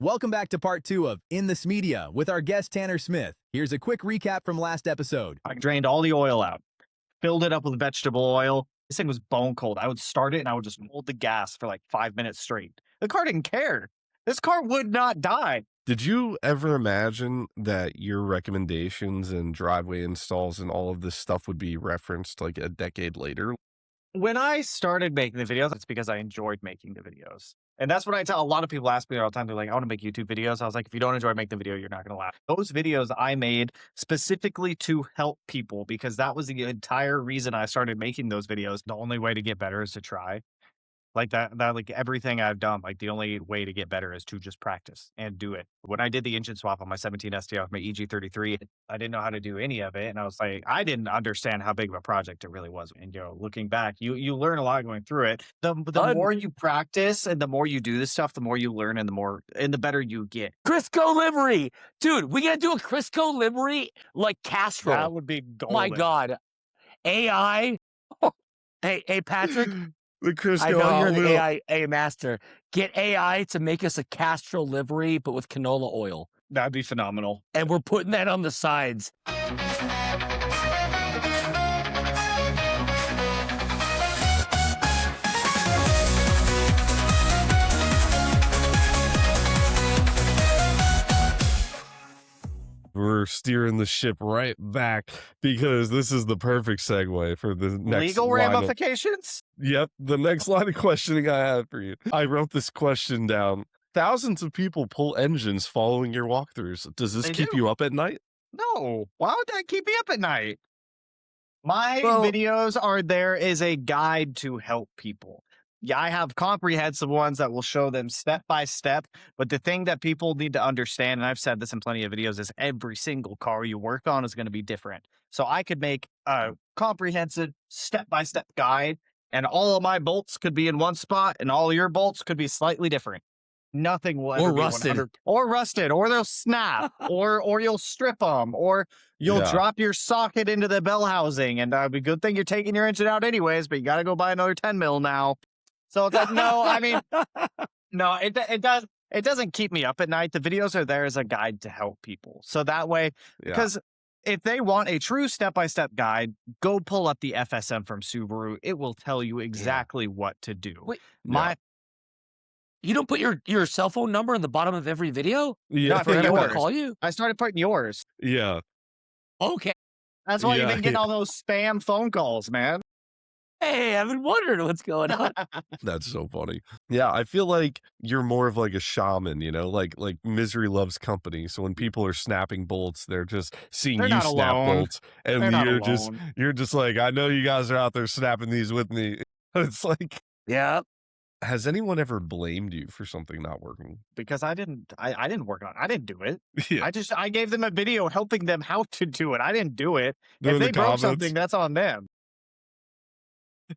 Welcome back to part 2 of In the Smeedia with our guest Tanner Smith. Here's a quick recap from last episode. I drained all the oil out, filled it up with vegetable oil. This thing was bone cold. I would start it and I would just hold the gas for like 5 minutes straight. The car didn't care. This car would not die. Did you ever imagine that your recommendations and driveway installs and all of this stuff would be referenced like a decade later? When I started making the videos, it's because I enjoyed making the videos. And that's what I tell a lot of people ask me all the time. They're like, I want to make YouTube videos. I was like, if you don't enjoy making the video, you're not going to laugh. Those videos I made specifically to help people because that was the entire reason I started making those videos. The only way to get better is to try. Like like everything I've done, like the only way to get better is to just practice and do it. When I did the engine swap on my 17 STI with my EG33, I didn't know how to do any of it. And I was like, I didn't understand how big of a project it really was. And, looking back, you learn a lot going through it. The more you practice and the more you do this stuff, the more you learn and the better you get. Crisco livery. Dude, we got to do a Crisco livery like Castrol. That would be golden. My God. AI. Hey, Patrick. The Crisco I know you're the Hot AI master. Get AI to make us a Castrol livery, but with canola oil. That'd be phenomenal. And we're putting that on the sides. We're steering the ship right back because this is the perfect segue for the next legal line ramifications. Yep, the next line of questioning I have for you. I wrote this question down. Thousands of people pull engines following your walkthroughs. Does this keep you up at night? No. Why would that keep me up at night? My videos are there as a guide to help people. Yeah, I have comprehensive ones that will show them step by step. But the thing that people need to understand, and I've said this in plenty of videos, is every single car you work on is going to be different. So I could make a comprehensive step by step guide, and all of my bolts could be in one spot, and all your bolts could be slightly different. Nothing will ever be rusted. 100 or rusted, or they'll snap, or you'll strip them, or you'll drop your socket into the bell housing. And it'd be a good thing you're taking your engine out anyways, but you got to go buy another 10 mil now. So it's like, no, I mean, no, it doesn't keep me up at night. The videos are there as a guide to help people. So that way, because if they want a true step-by-step guide, go pull up the FSM from Subaru. It will tell you exactly what to do. Wait, you don't put your cell phone number in the bottom of every video? Yeah, for anyone to call you? I started putting yours. Yeah. Okay. That's why you've been getting all those spam phone calls, man. Hey, I've been wondering what's going on. That's so funny. Yeah, I feel like you're more of like a shaman, like misery loves company. So when people are snapping bolts, they're just seeing you snap bolts, and you're just like, I know you guys are out there snapping these with me. It's like, yeah. Has anyone ever blamed you for something not working? Because I didn't work on it. I didn't do it. Yeah. I gave them a video helping them how to do it. I didn't do it. They're if they broke something, that's on them.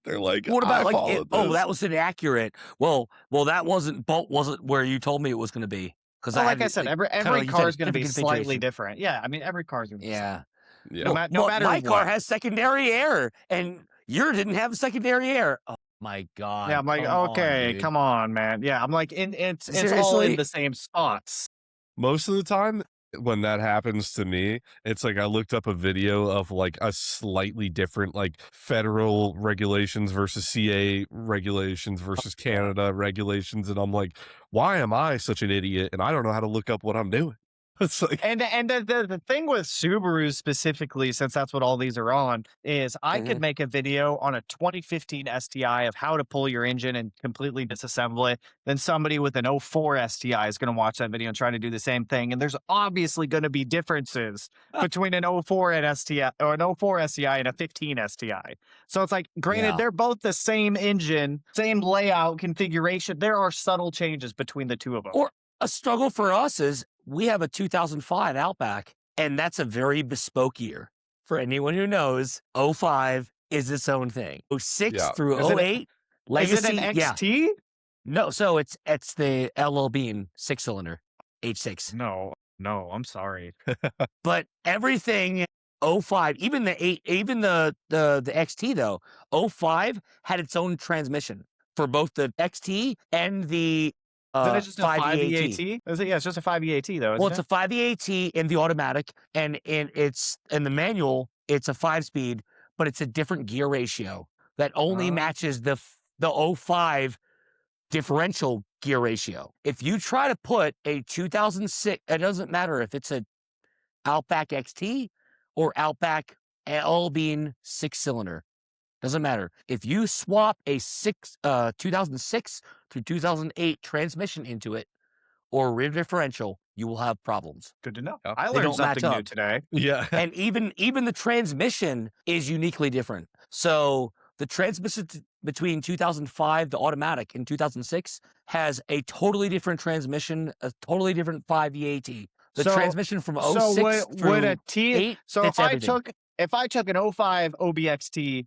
They're like, what about that was inaccurate? Well, that bolt wasn't where you told me it was going to be. Because like I said, every car is going to be slightly different. Yeah, I mean, every car is going to be yeah. No matter my what. car has secondary air, and yours didn't have secondary air. Oh my God! Yeah, I'm like, come on, man. Yeah, I'm like, it's all in the same spots. Most of the time, when that happens to me, it's like I looked up a video of like a slightly different like federal regulations versus CA regulations versus Canada regulations, and I'm like, why am I such an idiot and I don't know how to look up what I'm doing? It's like, and the thing with Subaru specifically, since that's what all these are on, is I could make a video on a 2015 STI of how to pull your engine and completely disassemble it. Then somebody with an 04 STI is going to watch that video and try to do the same thing. And there's obviously going to be differences between an 04 and STI, or an 04 STI and a 15 STI. So it's like, granted, they're both the same engine, same layout configuration. There are subtle changes between the two of them. Or a struggle for us is we have a 2005 Outback, and that's a very bespoke year. For anyone who knows, 05 is its own thing. 06 through 08, Legacy. Is it an XT? No, so it's the LL Bean 6-cylinder, H6. No, I'm sorry. But everything 05, even the XT though, 05 had its own transmission for both the XT and the Isn't it just a 5 5 EAT? Is it? Yeah, it's just a 5 EAT though, isn't Well, it's it? a 5 EAT in the automatic, and it's in the manual. It's a 5-speed, but it's a different gear ratio that only matches the 05 differential gear ratio. If you try to put a 2006, it doesn't matter if it's a Outback XT or Outback L-Beam 6-cylinder. Doesn't matter. If you swap a 2006 to 2008 transmission into it or rear differential, you will have problems. Good to know. Yeah. I They learned don't match something new up. today. Yeah. And even the transmission is uniquely different. So the transmission between 2005, the automatic, and 2006 has a totally different transmission, a totally different 5 EAT. The transmission from 06 so would through a T 8 so fits everything. if I took an 05 OBXT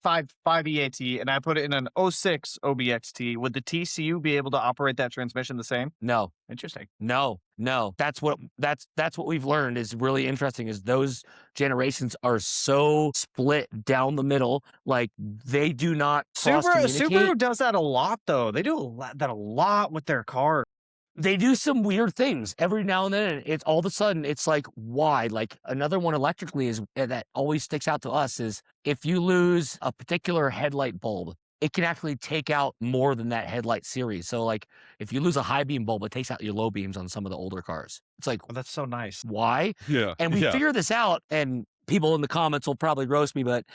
5 EAT and I put it in an 06 OBXT, would the TCU be able to operate that transmission the same? No. Interesting. No. That's what we've learned is really interesting is those generations are so split down the middle. Like they do not cross communicate. Subaru does that a lot though. They do a lot with their car. They do some weird things every now and then. It's all of a sudden, it's like, why? Like another one electrically is that always sticks out to us is if you lose a particular headlight bulb, it can actually take out more than that headlight series. So like if you lose a high beam bulb, it takes out your low beams on some of the older cars. It's like, Oh, that's so nice. why? Yeah. And we figure this out, and people in the comments will probably roast me, but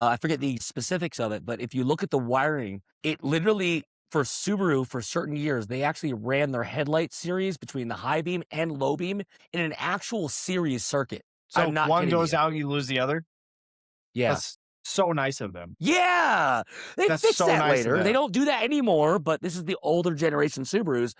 I forget the specifics of it. But if you look at the wiring, it literally, for Subaru, for certain years, they actually ran their headlight series between the high beam and low beam in an actual series circuit. So I'm not one kidding goes you. out, you lose the other. Yeah. That's so nice of them. Yeah. They That's fixed so that nice of later. They them. don't do that anymore, but this is the older generation Subarus.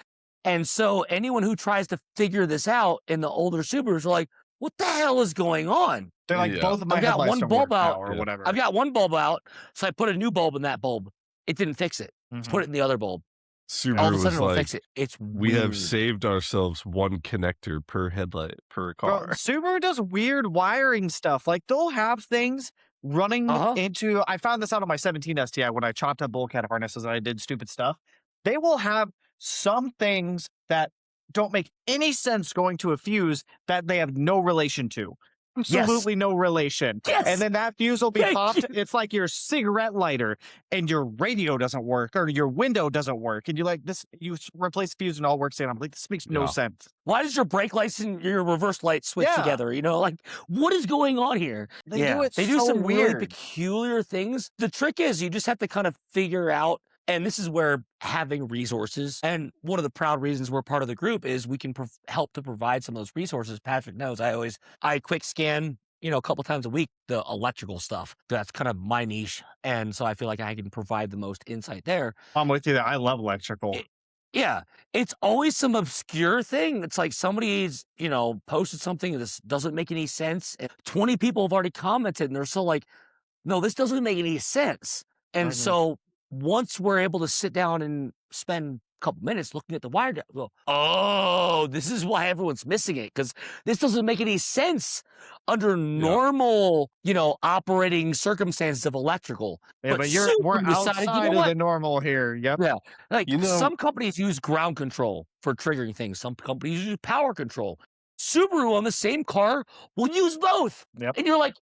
And so anyone who tries to figure this out in the older Subarus are like, what the hell is going on? They're like, Yeah. both of my I've got headlights one don't bulb work now out. or Yeah. whatever. I've got one bulb out, so I put a new bulb in that bulb. It didn't fix it. Mhm. Put it in the other bulb. All Subaru of a sudden was it'll like, fix it. It's we weird. have saved ourselves one connector per headlight per Bro, car. Subaru does weird wiring stuff. Like they'll have things running into. I found this out on my 17 STI when I chopped up bulkhead harnesses and I did stupid stuff. They will have some things that don't make any sense going to a fuse that they have no relation to. Absolutely no relation. Yes. And then that fuse will be Thank popped. you. It's like your cigarette lighter and your radio doesn't work or your window doesn't work. And you're like, this, you replace the fuse and all works. And I'm like, this makes no Yeah. sense. Why does your brake lights and your reverse lights switch Yeah. together? You know, like what is going on here? They do it They do so some really weird. peculiar things. The trick is you just have to kind of figure out, and this is where having resources, and one of the proud reasons we're part of the group is we can help to provide some of those resources. Patrick knows I quick scan, a couple times a week, the electrical stuff. That's kind of my niche. And so I feel like I can provide the most insight there. I'm with you there. I love electrical. Yeah, it's always some obscure thing. It's like somebody's, posted something and this doesn't make any sense. And 20 people have already commented and they're so like, no, this doesn't make any sense. And so once we're able to sit down and spend a couple minutes looking at the wire, go, oh, this is why everyone's missing it because this doesn't make any sense under normal, operating circumstances of electrical. Yeah, but we're Subaru decided, outside of the normal here. Yep. Yeah. Like You know- some companies use ground control for triggering things. Some companies use power control. Subaru on the same car will use both. Yep. And you're like,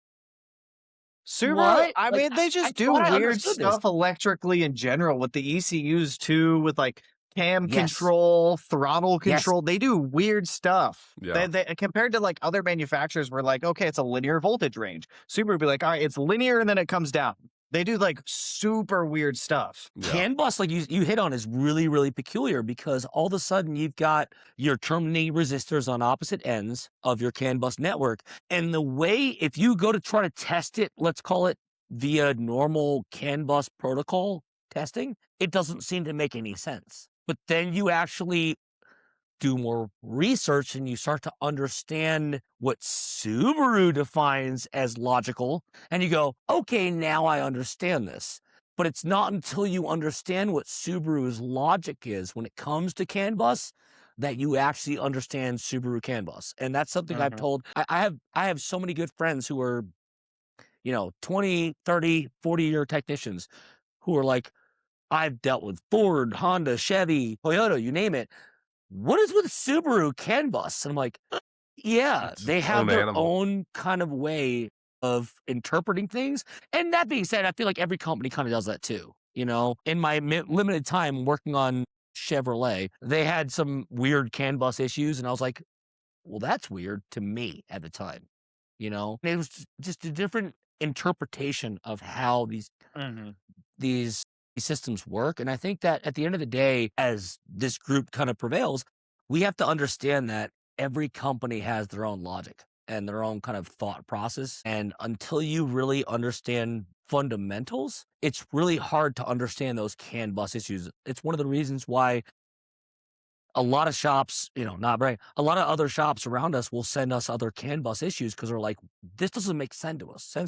Subaru, what? I Like, mean, they just I do thought I weird understood this. stuff electrically in general with the ECUs too, with like cam Yes. control, throttle Yes. control. They do weird stuff. Yeah. They compared to like other manufacturers were like, okay, it's a linear voltage range. Subaru would be like, all right, it's linear and then it comes down. They do like super weird stuff. Yeah. CAN bus, like you hit on, is really, really peculiar because all of a sudden you've got your terminating resistors on opposite ends of your CAN bus network. And the way, if you go to try to test it, let's call it via normal CAN bus protocol testing, it doesn't seem to make any sense. But then you actually do more research and you start to understand what Subaru defines as logical, and you go, okay, now I understand this. But it's not until you understand what Subaru's logic is when it comes to CAN bus that you actually understand Subaru CAN bus. And that's something I've told. I have so many good friends who are, 20, 30, 40-year technicians who are like, I've dealt with Ford, Honda, Chevy, Toyota, you name it. What is with Subaru CAN bus? And I'm like, yeah, It's they its have own their animal. own kind of way of interpreting things. And that being said, I feel like every company kind of does that too. You know, in my limited time working on Chevrolet, they had some weird CAN bus issues. And I was like, well, that's weird to me at the time. You know, and it was just a different interpretation of how these systems work. And I think that at the end of the day, as this group kind of prevails, we have to understand that every company has their own logic and their own kind of thought process. And until you really understand fundamentals, it's really hard to understand those CAN bus issues. It's one of the reasons why a lot of shops, you know, not right, a lot of other shops around us will send us other CAN bus issues because they're like, this doesn't make sense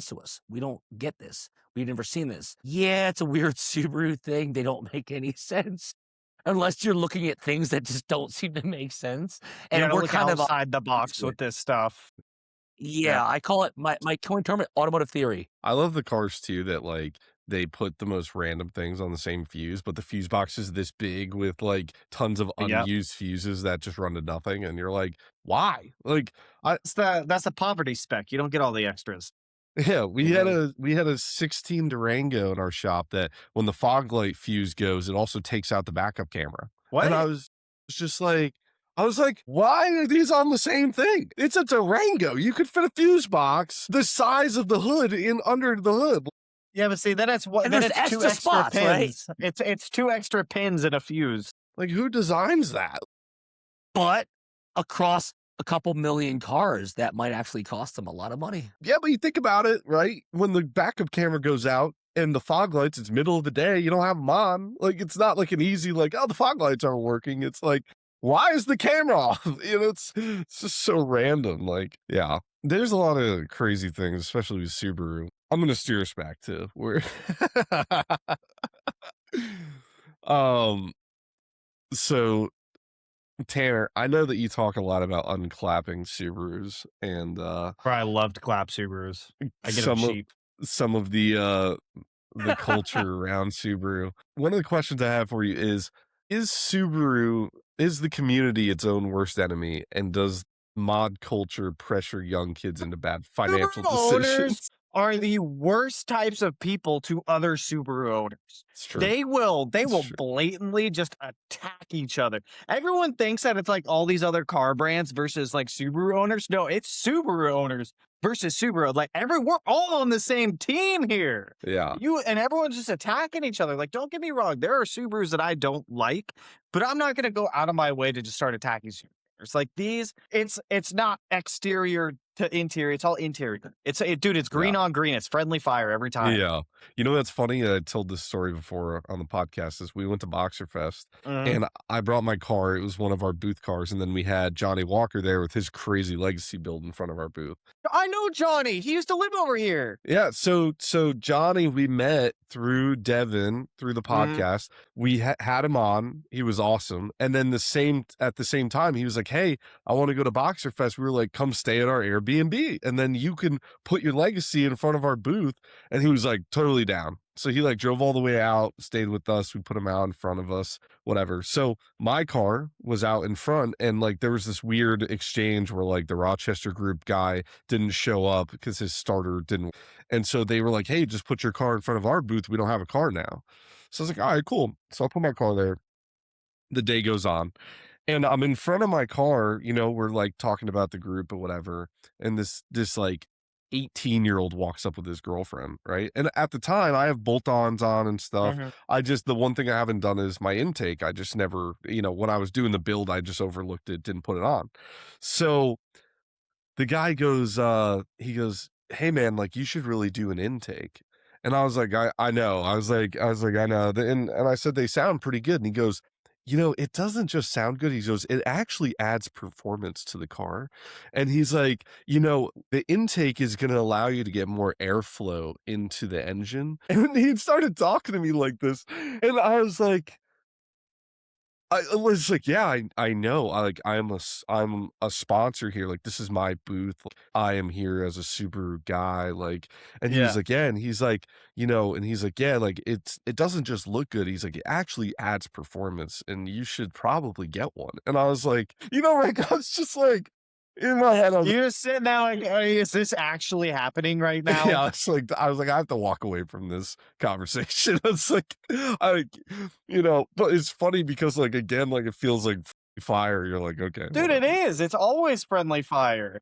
to us. We don't get this. We've never seen this. Yeah, it's a weird Subaru thing. They don't make any sense unless you're looking at things that just don't seem to make sense. You And gotta we're look kind of outside the box with this stuff. yeah, I call it my coin term, automotive theory. I love the cars too that like they put the most random things on the same fuse, but the fuse box is this big with like tons of Yep. unused fuses that just run to nothing, and you're like, why? Like, That's the poverty spec. You don't get all the extras. yeah, we had a 16 Durango in our shop that when the fog light fuse goes, it also takes out the backup camera. What? And I was just like, why are these on the same thing? It's a Durango. You could fit a fuse box the size of the hood in under the hood. Yeah, but see, then it's what? And Then there's it's two extra extra spots, right? pins. It's two extra pins and a fuse. Like, who designs that? But across a couple million cars, that might actually cost them a lot of money. Yeah, but you think about it, right? When the backup camera goes out and the fog lights, it's middle of the day, you don't have them on. Like, it's not like an easy, like, oh, the fog lights aren't working. It's like, why is the camera off? You know, it's just so random. Like, yeah, there's a lot of crazy things, especially with Subaru. I'm going to steer us back to where, so Tanner, I know that you talk a lot about unclapping Subarus and I love to clap Subarus. I get them cheap. Some of the culture around Subaru. One of the questions I have for you is Subaru, is the community its own worst enemy, and does mod culture pressure young kids into bad financial Subaru decisions? owners are the worst types of people to other Subaru owners. It's true. They will true. blatantly just attack each other. Everyone thinks that it's like all these other car brands versus like Subaru owners. No, it's Subaru owners versus Subaru. Like we're all on the same team here. Yeah. And everyone's just attacking each other. Like, don't get me wrong, there are Subarus that I don't like, but I'm not gonna go out of my way to just start attacking Subarus. Like these, it's not exterior to interior, it's all interior. Dude, it's green on green. It's friendly fire every time. Yeah. You know what's funny? I told this story before on the podcast is we went to Boxer Fest and I brought my car. It was one of our booth cars. And then we had Johnny Walker there with his crazy legacy build in front of our booth. I know Johnny. He used to live over here. Yeah. So Johnny, we met through Devin, through the podcast. We had him on. He was awesome. And then at the same time, he was like, hey, I want to go to Boxer Fest. We were like, come stay at our Airbnb. And then you can put your legacy in front of our booth. And he was like, totally down. So he like drove all the way out, stayed with us. We put him out in front of us, whatever. So my car was out in front and like there was this weird exchange where like the Rochester group guy didn't show up because his starter didn't. And so they were like, hey, just put your car in front of our booth. We don't have a car now. So I was like, all right, cool. So I put my car there. The day goes on. And I'm in front of my car, you know, we're like talking about the group or whatever. And this like 18-year-old walks up with his girlfriend, right? And at the time I have bolt-ons on and stuff. The one thing I haven't done is my intake. I just never, you know, when I was doing the build, I just overlooked it, didn't put it on. So the guy goes, he goes, hey man, like you should really do an intake. And I was like, I know. I was like, I know. And I said, they sound pretty good. And he goes, you know, it doesn't just sound good. He goes, it actually adds performance to the car. And he's like, you know, the intake is going to allow you to get more airflow into the engine. And he started talking to me like this. And I was like, I was like, yeah, I know. I'm a sponsor here. Like, this is my booth. I am here as a Subaru guy. Like, and he's Yeah. like, yeah, and he's like, and he's like, yeah, like it doesn't just look good. He's like, it actually adds performance, and you should probably get one. And I was like, like I was just like in my head, I was You're sitting there like, is this actually happening right now? yeah, I was like, I have to walk away from this conversation. It's like, but it's funny because like, again, like it feels like fire. You're like, okay, Dude, whatever. it is. It's always friendly fire.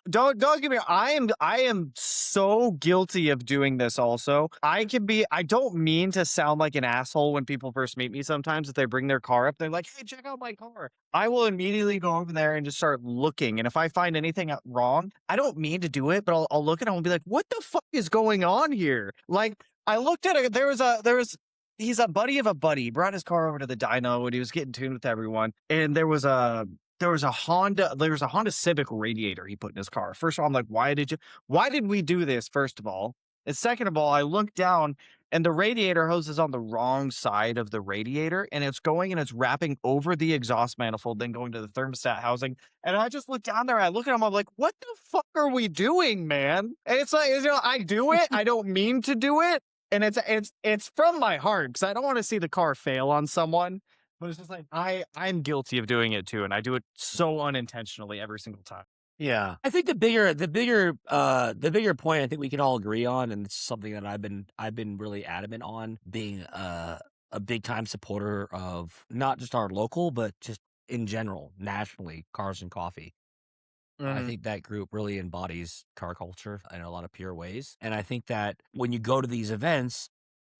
Don't get me. I am so guilty of doing this. Also, I don't mean to sound like an asshole when people first meet me. Sometimes if they bring their car up, they're like, "Hey, check out my car." I will immediately go over there and just start looking. And if I find anything wrong, I don't mean to do it, but I'll look at it and be like, "What the fuck is going on here?" Like I looked at it. He's a buddy of a buddy. He brought his car over to the dyno and he was getting tuned with everyone. And there was a Honda Civic radiator he put in his car. First of all, I'm like, why did we do this? First of all, and second of all, I look down and the radiator hose is on the wrong side of the radiator and it's wrapping over the exhaust manifold, then going to the thermostat housing. And I just look down there, I look at him, I'm like, what the fuck are we doing, man? And it's like, I do it. I don't mean to do it. And it's from my heart because I don't want to see the car fail on someone. But it's just like I'm guilty of doing it too, and I do it so unintentionally every single time. Yeah, I think the bigger point I think we can all agree on, and it's something that I've been really adamant on, being a big time supporter of not just our local, but just in general, nationally, Cars and Coffee. I think that group really embodies car culture in a lot of pure ways. And I think that when you go to these events,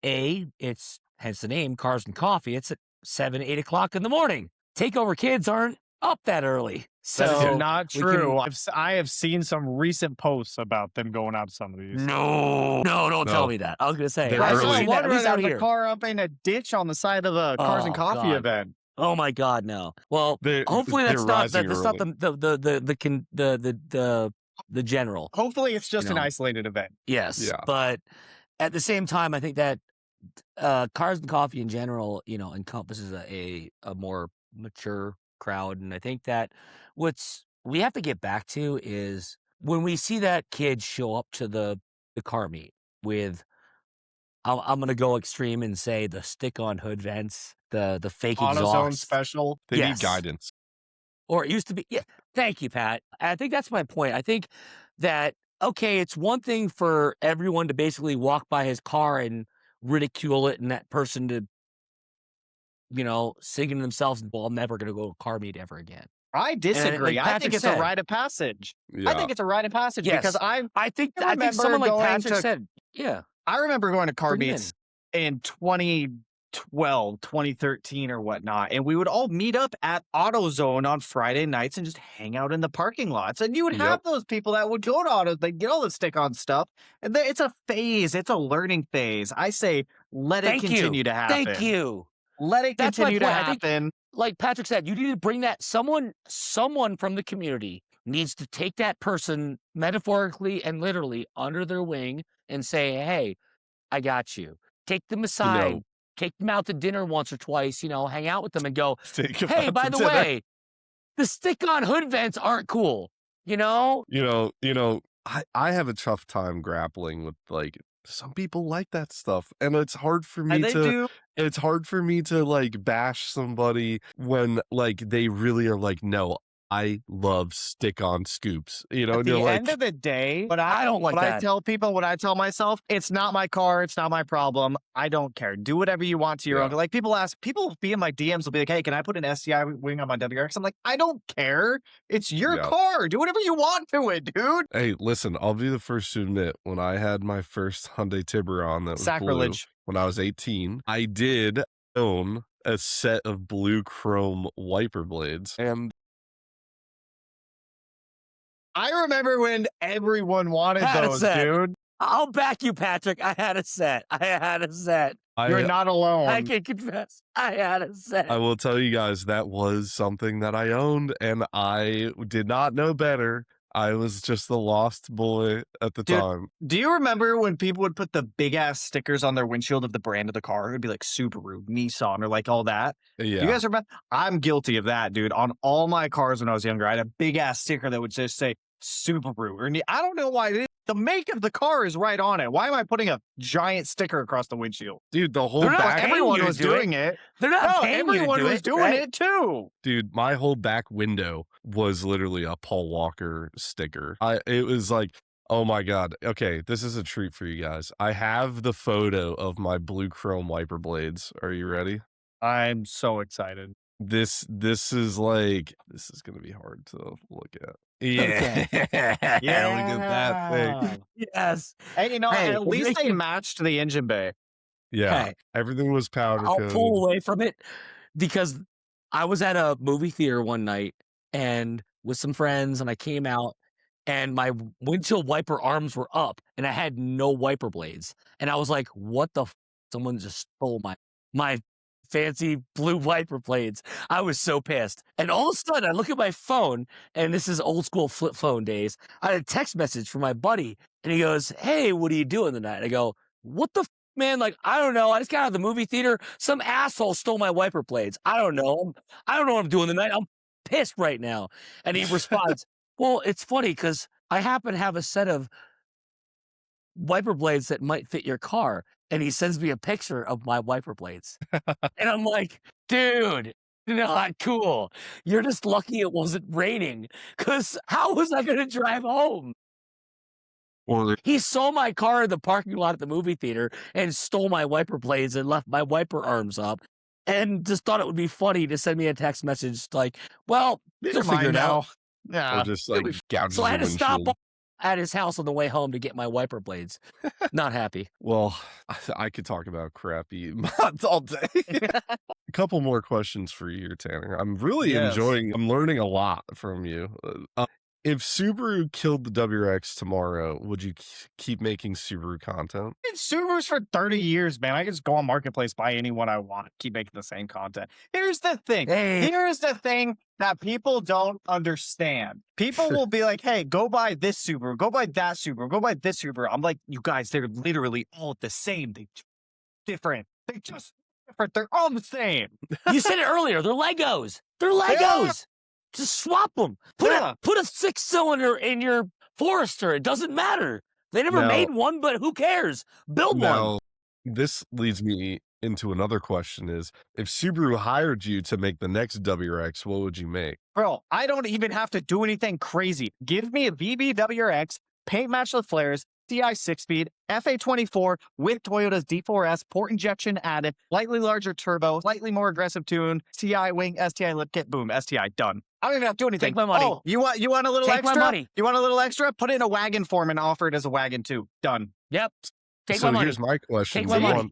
it's hence the name, Cars and Coffee. It's at 7, 8 o'clock in the morning. Takeover kids aren't up that early. That So is not true. I have seen some recent posts about them going out to some of these. No, don't tell me that. I was going to say, They're I early. saw that one at least where out the here. car up in a ditch on the side of a Cars and Oh, Coffee God. event. Oh my God, no. Well, They're hopefully that's not rising the general. Hopefully it's just You an know. isolated event. Yes, Yeah. but at the same time, I think that Cars and Coffee in general, encompasses a more mature crowd, and I think that we have to get back to is when we see that kid show up to the car meet with, I'm gonna go extreme and say the stick-on hood vents, the fake AutoZone exhaust. special. They need Yes. guidance. Or it used to be. Yeah. Thank you, Pat. I think that's my point. I think that, okay, it's one thing for everyone to basically walk by his car and ridicule it and that person to, sing to themselves, well, I'm never going to go to a car meet ever again. I disagree. like I Patrick think it's said- a rite of passage. Yeah. I think it's a rite of passage Yes. because I think I someone remember like going Patrick to- said, yeah. I remember going to car Bring it meets in 2012, 2013 or whatnot. And we would all meet up at AutoZone on Friday nights and just hang out in the parking lots. And you would have Yep. those people that would go to AutoZone, they'd get all the stick-on stuff. And it's a phase. It's a learning phase. I say, let it Thank you. continue to happen. Thank you. Let it That's my continue to point. I think- happen. Like Patrick said, you need to bring that someone from the community needs to take that person metaphorically and literally under their wing and say, hey, I got you. Take them aside, take them out to dinner once or twice, hang out with them and go, Think about hey, by the dinner. way, the stick-on hood vents aren't cool, I have a tough time grappling with like some people like that stuff, and it's hard for me And they to do. it's hard for me to like bash somebody when like they really are like, no, I love stick-on scoops, At and the you're like, end of the day, but I don't like what that. I tell people, what I tell myself, it's not my car, it's not my problem. I don't care. Do whatever you want to your own. Yeah. Like people be in my DMs will be like, hey, can I put an SCI wing on my WRX? I'm like, I don't care. It's your Yeah. car. Do whatever you want to it, dude. hey, listen, I'll be the first to admit, when I had my first Hyundai Tiburon that was blue, Sacrilege. when I was 18, I did own a set of blue chrome wiper blades, and I remember when everyone wanted Had a those, set. dude. I'll back you, Patrick. I had a set. You're not alone. I can confess. I had a set. I will tell you guys that was something that I owned, and I did not know better. I was just the lost boy at the Dude, time. do you remember when people would put the big ass stickers on their windshield of the brand of the car? It would be like Subaru, Nissan, or like all that. Do you Yeah. guys remember? I'm guilty of that, dude. On all my cars when I was younger, I had a big ass sticker that would just say Subaru. Or I don't know why. The make of the car is right on it. Why am I putting a giant sticker across the windshield? Dude, the whole They're not back, paying Everyone you to was do it. doing it. They're not No, paying you to everyone do was it, doing right? it too. dude, my whole back window was literally a Paul Walker sticker. It was like, oh my God. Okay, this is a treat for you guys. I have the photo of my blue chrome wiper blades. Are you ready? I'm so excited. This is like, this is gonna be hard to look at. Yeah. Okay. Look at that thing. Yes. Hey, you know, Hey, at if least they they can- matched the engine bay. Yeah. Hey, Everything was powder I'll coated. pull away from it because I was at a movie theater one night and with some friends, and I came out and my windshield wiper arms were up and I had no wiper blades. And I was like, what the someone just stole my fancy blue wiper blades. I was so pissed. And all of a sudden I look at my phone, and this is old school flip phone days. I had a text message from my buddy and he goes, hey, what are you doing tonight? I go, what the man? Like, I don't know. I just got out of the movie theater. Some asshole stole my wiper blades. I don't know. I don't know what I'm doing tonight. I'm pissed right now. And he responds, well, it's funny because I happen to have a set of wiper blades that might fit your car. And he sends me a picture of my wiper blades. And I'm like, dude, not cool. You're just lucky it wasn't raining because how was I going to drive home? Well, He saw my car in the parking lot at the movie theater and stole my wiper blades and left my wiper arms up and just thought it would be funny to send me a text message like, well, you'll figure it out. Yeah. or just like gouges So I had your to stop windshield. at his house on the way home to get my wiper blades. Not happy. Well, I could talk about crappy mods all day. A couple more questions for you, Tanner. I'm really Yes. I'm learning a lot from you. If Subaru killed the WRX tomorrow, would you keep making Subaru content? Been Subarus for 30 years, man. I can just go on Marketplace, buy anyone I want, keep making the same content. Here's the thing. Hey. Here's the thing that people don't understand. People will be like, hey, go buy this Subaru, go buy that Subaru, go buy this Subaru. I'm like, you guys, they're literally all the same. They different. They just different. They're all the same. You said it earlier. They're Legos. They're Legos. Just swap them. Put Yeah. a 6-cylinder in your Forester. It doesn't matter. They never Now- made one, but who cares? Build one. Now, this leads me into another question is, if Subaru hired you to make the next WRX, what would you make? Bro, I don't even have to do anything crazy. Give me a VBWRX, paint match the flares, CI 6-speed, FA24 with Toyota's D4S, port injection added, slightly larger turbo, slightly more aggressive tune, CI wing, STI lip kit, boom, STI, done. I don't even have to do anything. Take my money. Oh, you want a little Take my extra? money. You want a little extra? Put it in a wagon form and offer it as a wagon too. Done. Yep. Take So my money. here's my question. Take my money.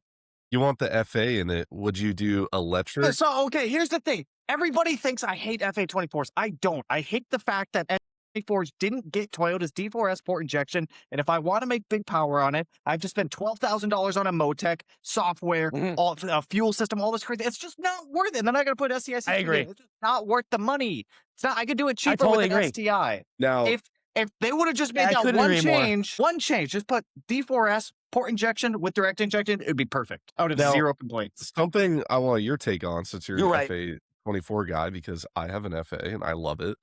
You want the FA in it. Would you do electric? So, okay, here's the thing. Everybody thinks I hate FA24s. I don't. I hate the fact that FA24s didn't get Toyota's D4S port injection. And if I want to make big power on it, I have to spend $12,000 on a Motec, software, all a fuel system, all this crazy. It's just not worth it. And then I got to put STI. I agree. It's just not worth the money. It's not. I could do it cheaper totally with an agree. STI. Now, If they would have just made I that couldn't one agree more. change, just put D4S port injection with direct injection, it would be perfect. I would have Now- zero complaints. something I want your take on, since you're You're an right. FA24 guy, because I have an FA and I love it.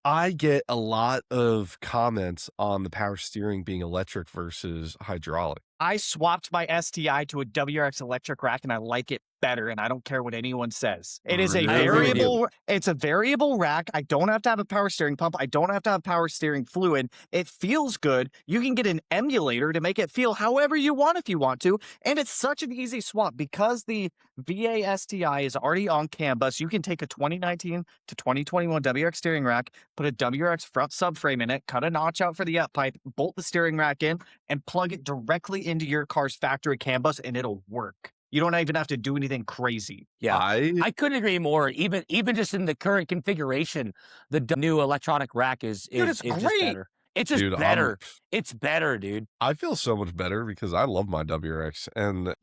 I get a lot of comments on the power steering being electric versus hydraulic. I swapped my STI to a WRX electric rack and I like it better, and I don't care what anyone says. It is a Really? I agree with you. variable, it's a variable rack. I don't have to have a power steering pump. I don't have to have power steering fluid. It feels good. You can get an emulator to make it feel however you want if you want to. And it's such an easy swap because the VA STI is already on CAN bus. You can take a 2019 to 2021 WRX steering rack, put a WRX front subframe in it, cut a notch out for the up pipe, bolt the steering rack in, and plug it directly into your car's factory CAN bus, and it'll work. You don't even have to do anything crazy. Yeah. I I couldn't agree more. Even just in the current configuration, the new electronic rack is it's just great. better. It's just Dude, better. It's better, dude. I feel so much better because I love my WRX, and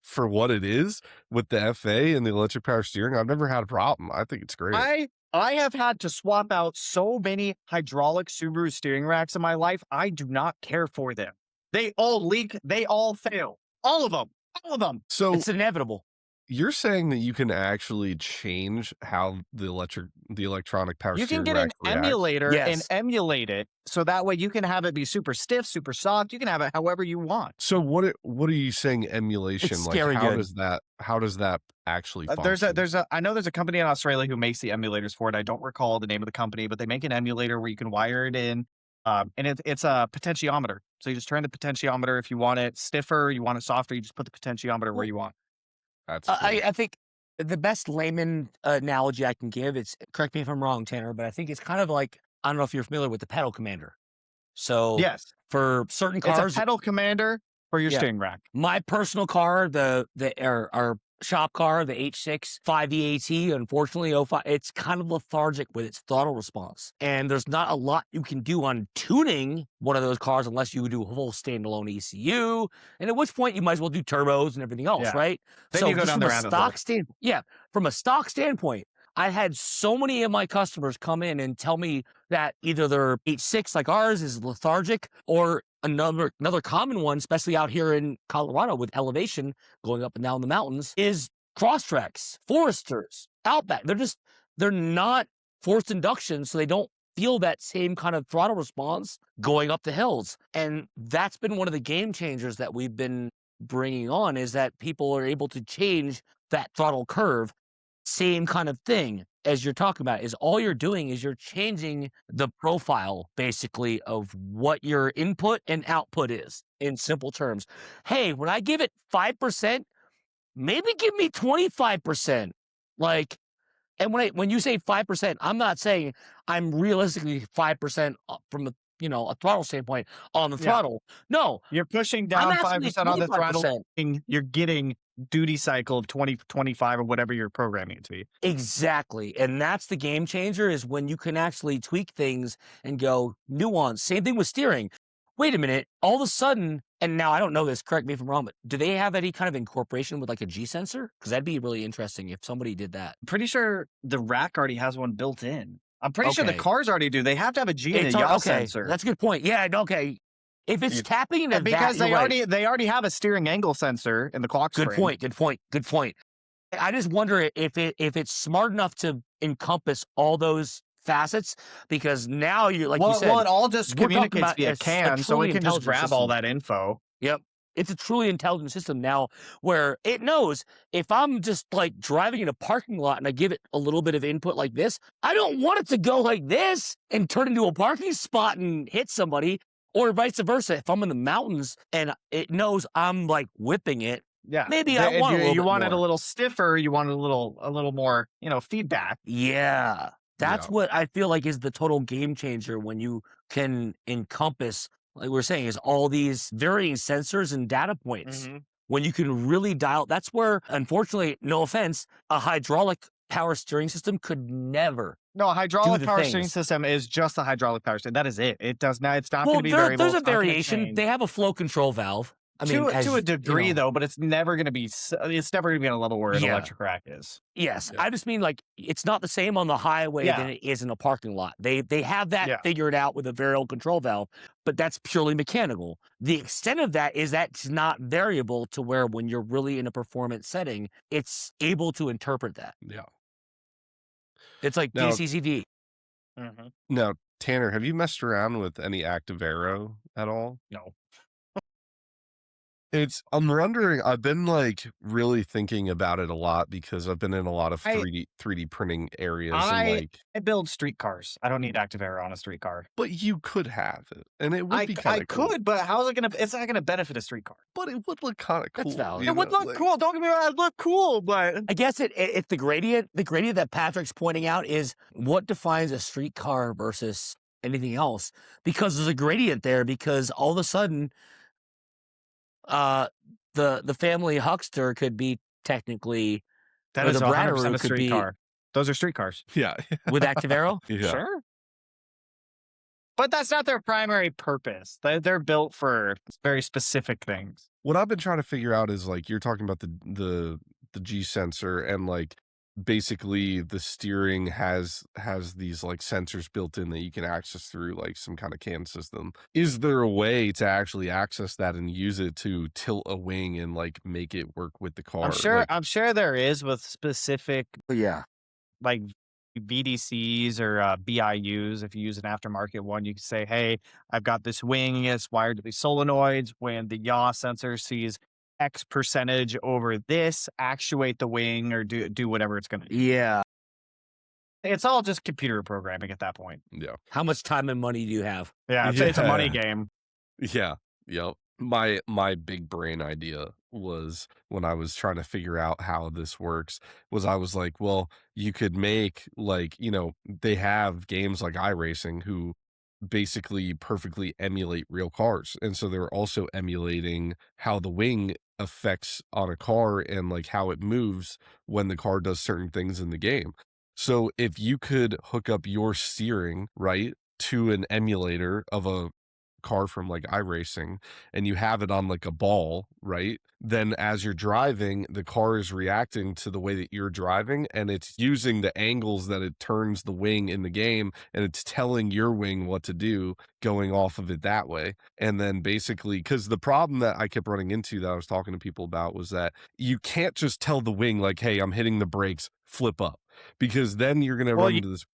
for what it is with the FA and the electric power steering, I've never had a problem. I think it's great. I I have had to swap out so many hydraulic Subaru steering racks in my life. I do not care for them. They all leak. They all fail. All of them. All of them. So It's inevitable. you're saying that you can actually change how the electronic power You can steering get an rack reacts? emulator and Yes. emulate it, so that way you can have it be super stiff, super soft. You can have it however you want. So what are you saying emulation? It's Like scary how good. does that actually function? I know there's a company in Australia who makes the emulators for it. I don't recall the name of the company, but they make an emulator where you can wire it in, and it's a potentiometer. So you just turn the potentiometer. If you want it stiffer, you want it softer, you just put the potentiometer where you want. That's cool. I think the best layman analogy I can give, it's, correct me if I'm wrong, Tanner, but I think it's kind of like, I don't know if you're familiar with the pedal commander. So Yes, for certain it's cars, a pedal commander for your Yeah. steering rack. my personal car, our shop car, the H6 5EAT, unfortunately, 05, it's kind of lethargic with its throttle response. And there's not a lot you can do on tuning one of those cars unless you do a full standalone ECU. And at which point you might as well do turbos and everything else, Yeah. right? Then So you go just down from the a rabbit stock hole. from a stock standpoint, I had so many of my customers come in and tell me that either their H6 like ours is lethargic, or another common one, especially out here in Colorado with elevation going up and down the mountains, is Crosstreks, Foresters, Outback. They're not forced induction, so they don't feel that same kind of throttle response going up the hills. And that's been one of the game changers that we've been bringing on, is that people are able to change that throttle curve. Same kind of thing as you're talking about, is all you're doing is you're changing the profile basically of what your input and output is, in simple terms. Hey, when I give it 5%, maybe give me 25%. Like, and when you say 5%, I'm not saying I'm realistically 5% from a throttle standpoint on the Yeah. throttle. No, You're pushing I'm down asking you 5% on the throttle. 25%. You're getting duty cycle of 20, 25, or whatever you're programming it to be. Exactly. And that's the game changer, is when you can actually tweak things and go nuance. Same thing with steering. Wait a minute, all of a sudden, and now I don't know this, correct me if I'm wrong, but do they have any kind of incorporation with like a G sensor? Because that'd be really interesting if somebody did that. I'm pretty sure the rack already has one built in. I'm pretty sure the Okay. cars already do. They have to have a G and a It's yaw okay. sensor. That's a good point. Yeah, okay. If it's You- tapping into because that, you're right. they already have a steering angle sensor in the clock Good spring. Good point. I just wonder if it's smart enough to encompass all those facets, because now you said, Well, it all just we're talking communicates about via a CAN, so truly we can just intelligent grab all system. that info. Yep. It's a truly intelligent system now, where it knows if I'm just like driving in a parking lot and I give it a little bit of input like this, I don't want it to go like this and turn into a parking spot and hit somebody, or vice versa. If I'm in the mountains and it knows I'm like whipping it, Yeah, maybe I want a little you bit want it a more. little stiffer. You want it a little more, feedback. Yeah. That's Yeah. what I feel like is the total game changer, when you can encompass, like we were saying, is all these varying sensors and data points. When you can really dial, that's where, unfortunately, no offense, a hydraulic power steering system could never. No, a hydraulic the power steering things. system is just a hydraulic power steering. That is it. It does not. It's not Well, going to be variable. there's a It's not gonna variation. change. They have a flow control valve. I mean, to a degree, though. though, but it's never going to be. It's never going to be on a level where an Yeah. electric rack is. Yes, Yeah. I just mean, like, it's not the same on the highway Yeah. than it is in a parking lot. They have that Yeah. figured out with a variable control valve, but that's purely mechanical. The extent of that is that's not variable to where, when you're really in a performance setting, it's able to interpret that. Yeah. It's like Now- DCCD. Now, Tanner, have you messed around with any active aero at all? No. I'm wondering, I've been like really thinking about it a lot because I've been in a lot of I- 3D printing areas, I- and like, I build streetcars. I don't need active aero on a streetcar. but you could have it, and it would be kind I of cool. could, but how is it going to? It's not going to benefit a streetcar. But it would look kind of cool. That's valid. you It would know, look like- cool. Don't get me wrong. It look cool, but I guess it's the gradient. The gradient that Patrick's pointing out is what defines a streetcar versus anything else, because there's a gradient there, because all of a sudden, the family huckster could be technically that Or is the 100% Bratteroo a could be- streetcar. Those are streetcars. Yeah. with active arrow. Yeah. Sure. But that's not their primary purpose. They're built for very specific things. What I've been trying to figure out is, like, you're talking about the G sensor, and like basically the steering has these like sensors built in that you can access through like some kind of CAN system. Is there a way to actually access that and use it to tilt a wing and like make it work with the car? Like, I'm sure there is with specific Yeah. like VDCs or BIUs. If you use an aftermarket one, you can say, "Hey, I've got this wing. It's wired to these solenoids. When the yaw sensor sees X percentage over this, actuate the wing or do whatever it's going to do." Yeah. It's all just computer programming at that point. yeah. How much time and money do you have? Yeah, it's a money Yeah. game. Yeah. Yep. My big brain idea was when I was trying to figure out how this works was I was like, well, you could make like, they have games like iRacing who basically perfectly emulate real cars. And so they're also emulating how the wing affects on a car and like how it moves when the car does certain things in the game. So if you could hook up your steering, right, to an emulator of a car from like iRacing and you have it on like a ball, right? Then as you're driving, the car is reacting to the way that you're driving and it's using the angles that it turns the wing in the game and it's telling your wing what to do going off of it that way. And then basically, because the problem that I kept running into that I was talking to people about was that you can't just tell the wing, like, hey, I'm hitting the brakes, flip up, because then you're going to Well, run into this.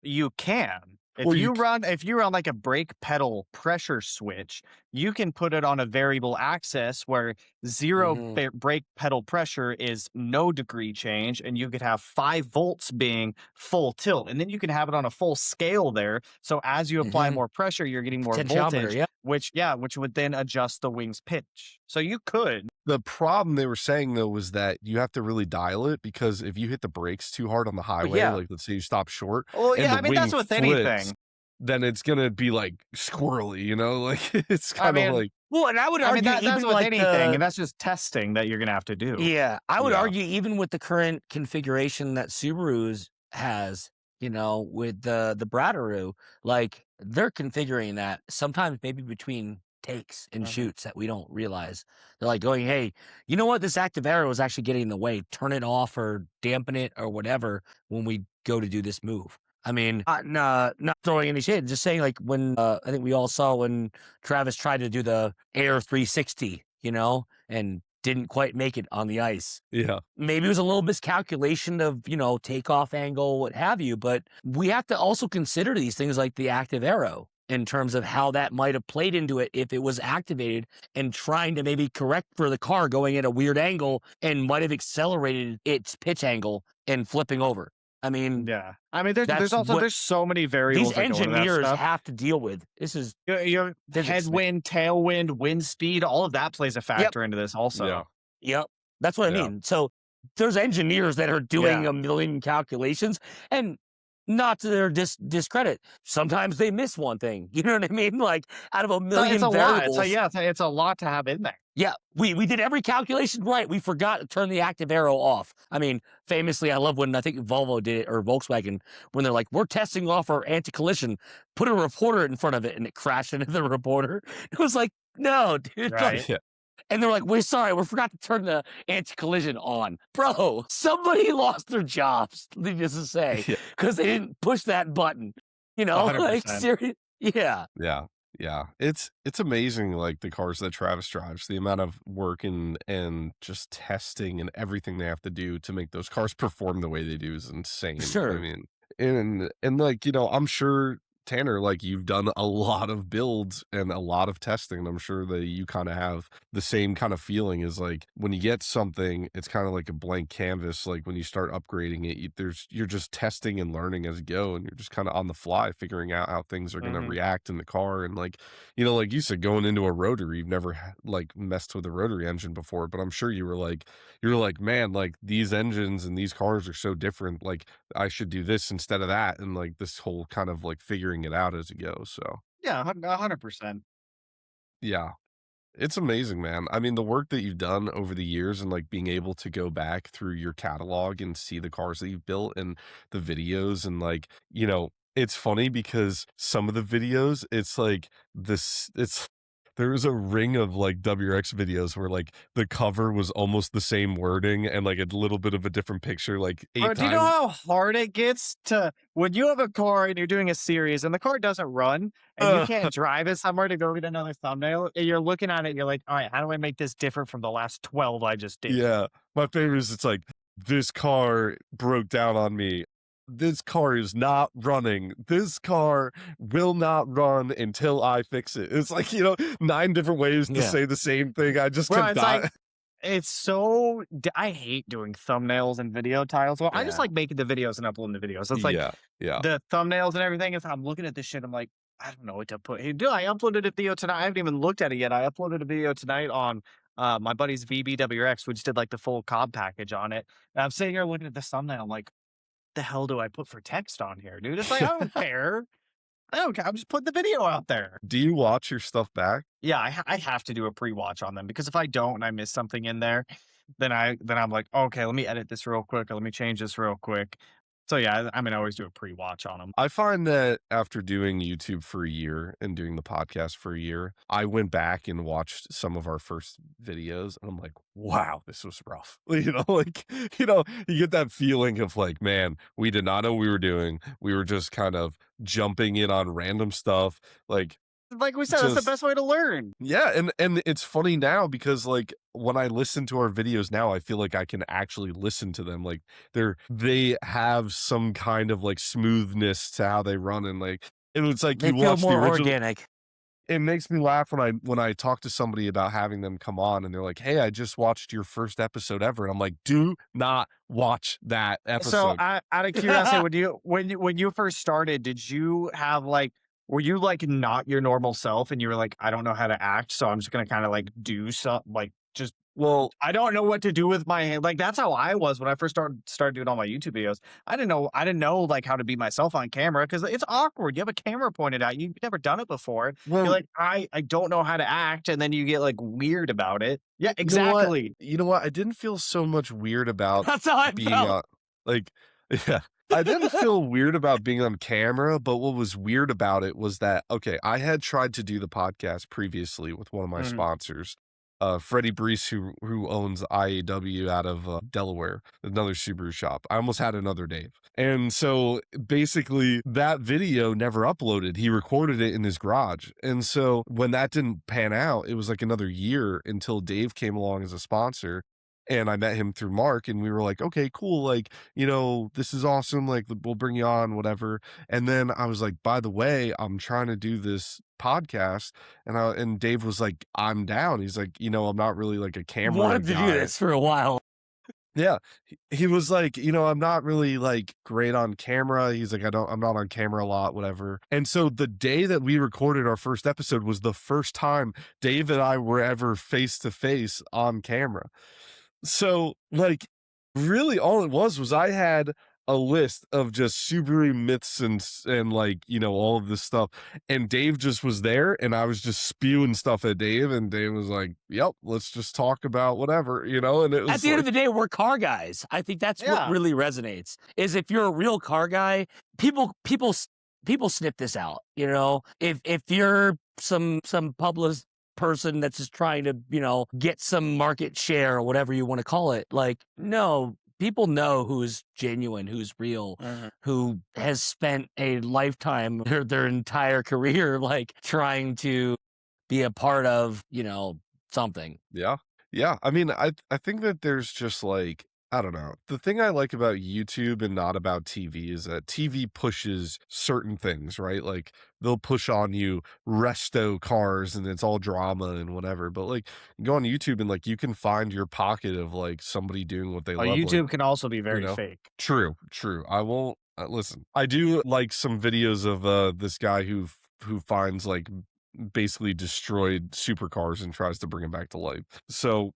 you can. Or you If you run like a brake pedal pressure switch, you can put it on a variable axis where 0 Mhm. brake pedal pressure is no degree change, and you could have 5 volts being full tilt, and then you can have it on a full scale there. So as you apply Mhm. more pressure, you're getting more Potentiometer, voltage, yeah. which would then adjust the wing's pitch. So you could. The problem they were saying though was that you have to really dial it because if you hit the brakes too hard on the highway, Yeah. like let's say you stop short Well, and yeah, the I mean wing that's with flips, anything. then it's gonna be like squirrely, like it's I kind of mean, like Well, and I would argue that's even with like anything, and that's just testing that you're gonna have to do. yeah, I would yeah, argue even with the current configuration that Subaru's has, with the Bradaru, like they're configuring that sometimes maybe between takes and Mhm. shoots that we don't realize. They're like going, hey, you know what? This active arrow is actually getting in the way. Turn it off or dampen it or whatever when we go to do this move. I mean, not throwing any shade, just saying like when I think we all saw when Travis tried to do the Air 360, and didn't quite make it on the ice. yeah, Maybe it was a little miscalculation of, takeoff angle, what have you, but we have to also consider these things like the active arrow in terms of how that might have played into it if it was activated and trying to maybe correct for the car going at a weird angle and might have accelerated its pitch angle and flipping over. I mean, Yeah. I mean, there's that's also what there's so many these variables that go into that engineers stuff. have to deal with. This is Your physics, man. headwind, tailwind, wind speed, all of that plays a factor into this also. yeah, Yep. That's what I yeah, mean. So there's engineers that are doing Yeah. a million calculations and not to their discredit. Sometimes they miss one thing. You know what I mean? Like out of a So it's million a lot. variables. It's a lot to have in there. Yeah, we did every calculation right. We forgot to turn the active arrow off. I mean, famously, I love when I think Volvo did it or Volkswagen when they're like, "We're testing off our anti-collision. Put a reporter in front of it," and it crashed into the reporter. It was like, no, dude. Right. yeah, And they're like, we're sorry, we forgot to turn the anti-collision on. Bro, somebody lost their jobs, needless to say, yeah. because they didn't push that button. Like 100%. serious. Yeah. Yeah. Yeah. It's amazing like the cars that Travis drives, the amount of work and just testing and everything they have to do to make those cars perform the way they do is insane. I Sure. mean, and like, I'm sure Tanner, like you've done a lot of builds and a lot of testing. And I'm sure that you kind of have the same kind of feeling is like when you get something, it's kind of like a blank canvas. Like when you start upgrading it, you're just testing and learning as you go, and you're just kind of on the fly figuring out how things are going to Mhm. react in the car. And like, like you said, going into a rotary, you've never like messed with a rotary engine before, but I'm sure you're like, man, like these engines and these cars are so different. Like I should do this instead of that, and like this whole kind of like figuring it out as you go. So Yeah, 100%. yeah, it's amazing, man. I mean, the work that you've done over the years and like being able to go back through your catalog and see the cars that you've built and the videos and like, it's funny because some of the videos, it's like this, it's there was a ring of like WRX videos where like the cover was almost the same wording and like a little bit of a different picture, like 8 Bro, do you know times. how hard it gets to when you have a car and you're doing a series and the car doesn't run and you can't drive it somewhere to go get another thumbnail? And you're looking at it, you're like, all right, how do I make this different from the last 12 I just did? Yeah. My favorite is it's like, this car broke down on me. This car is not running. This car will not run until I fix it. It's like, 9 different ways to Yeah. say the same thing. I just Bro, could it's not. like, it's so I hate doing thumbnails and video titles. Well, I just Yeah. like making the videos and uploading the videos. It's like Yeah. the thumbnails and everything. Is I'm looking at this shit. I'm like, I don't know what to put. Hey, dude, I uploaded a video tonight. I haven't even looked at it yet. I uploaded a video tonight on my buddy's VBWX. We just did like the full cob package on it. And I'm sitting here looking at this thumbnail. I'm like, the hell do I put for text on here, dude? It's like, I don't care. I don't care. I'm just putting the video out there. Do you watch your stuff back? Yeah, I have to do a pre-watch on them because if I don't and I miss something in there, then I'm like, okay, let me edit this real quick or let me change this real quick. So yeah, I always do a pre-watch on them. I find that after doing YouTube for a year and doing the podcast for a year, I went back and watched some of our first videos and I'm like, wow, this was rough. You get that feeling of like, man, we did not know what we were doing. We were just kind of jumping in on random stuff. Like we said, that's the best way to learn. Yeah, and it's funny now because like when I listen to our videos now, I feel like I can actually listen to them. Like they have some kind of like smoothness to how they run and it's like They you feel watch the more original. organic. It makes me laugh when I talk to somebody about having them come on and they're like, "Hey, I just watched your first episode ever," and I'm like, "Do not watch that So episode." out of curiosity, when you first started, did you have like were you like not your normal self and you were like, I don't know how to act, so I'm just gonna kind of like do something like just Well, I don't know what to do with my hand. Like that's how I was when I first started doing all my YouTube videos. I didn't know like how to be myself on camera because it's awkward. You have a camera pointed at you. You've never done it before. well, You're like, I don't know how to act, and then you get like weird about it. Yeah, you know what? exactly. You know what? I didn't feel so much weird about That's how I being felt. on like yeah. I didn't feel weird about being on camera, but what was weird about it was that okay, I had tried to do the podcast previously with one of my Mhm. sponsors, Freddie Brees, who owns IAW out of Delaware, another Subaru shop. I almost had another Dave, and so basically that video never uploaded. He recorded it in his garage, and so when that didn't pan out, it was like another year until Dave came along as a sponsor. And I met him through Mark, and we were like, okay, cool. Like, this is awesome. Like, we'll bring you on, whatever. And then I was like, by the way, I'm trying to do this podcast. And Dave was like, I'm down. He's like, I'm not really like a camera Wanted to guy. do this for a while. Yeah. He was like, I'm not really like great on camera. He's like, I'm not on camera a lot, whatever. And so the day that we recorded our first episode was the first time Dave and I were ever face to face on camera. So, like, really all it was I had a list of just Subaru myths and like, all of this stuff. And Dave just was there and I was just spewing stuff at Dave and Dave was like, yep, let's just talk about whatever, and it was At the end of the day, we're car guys. I think that's Yeah. what really resonates. Is if you're a real car guy, people sniff this out. If you're some publicist person that's just trying to get some market share or whatever you want to call it, like no. People know who's genuine, who's real, who has spent a lifetime, their entire career, like trying to be a part of, something. Yeah. Yeah. I mean, I think that there's just like, I don't know. The thing I like about YouTube and not about TV is that TV pushes certain things, right? Like they'll push on you resto cars and it's all drama and whatever. But like you go on YouTube and like you can find your pocket of like somebody doing what they love. YouTube like, can also be very fake. True. I won't listen. I do like some videos of this guy who finds like basically destroyed supercars and tries to bring them back to life. So,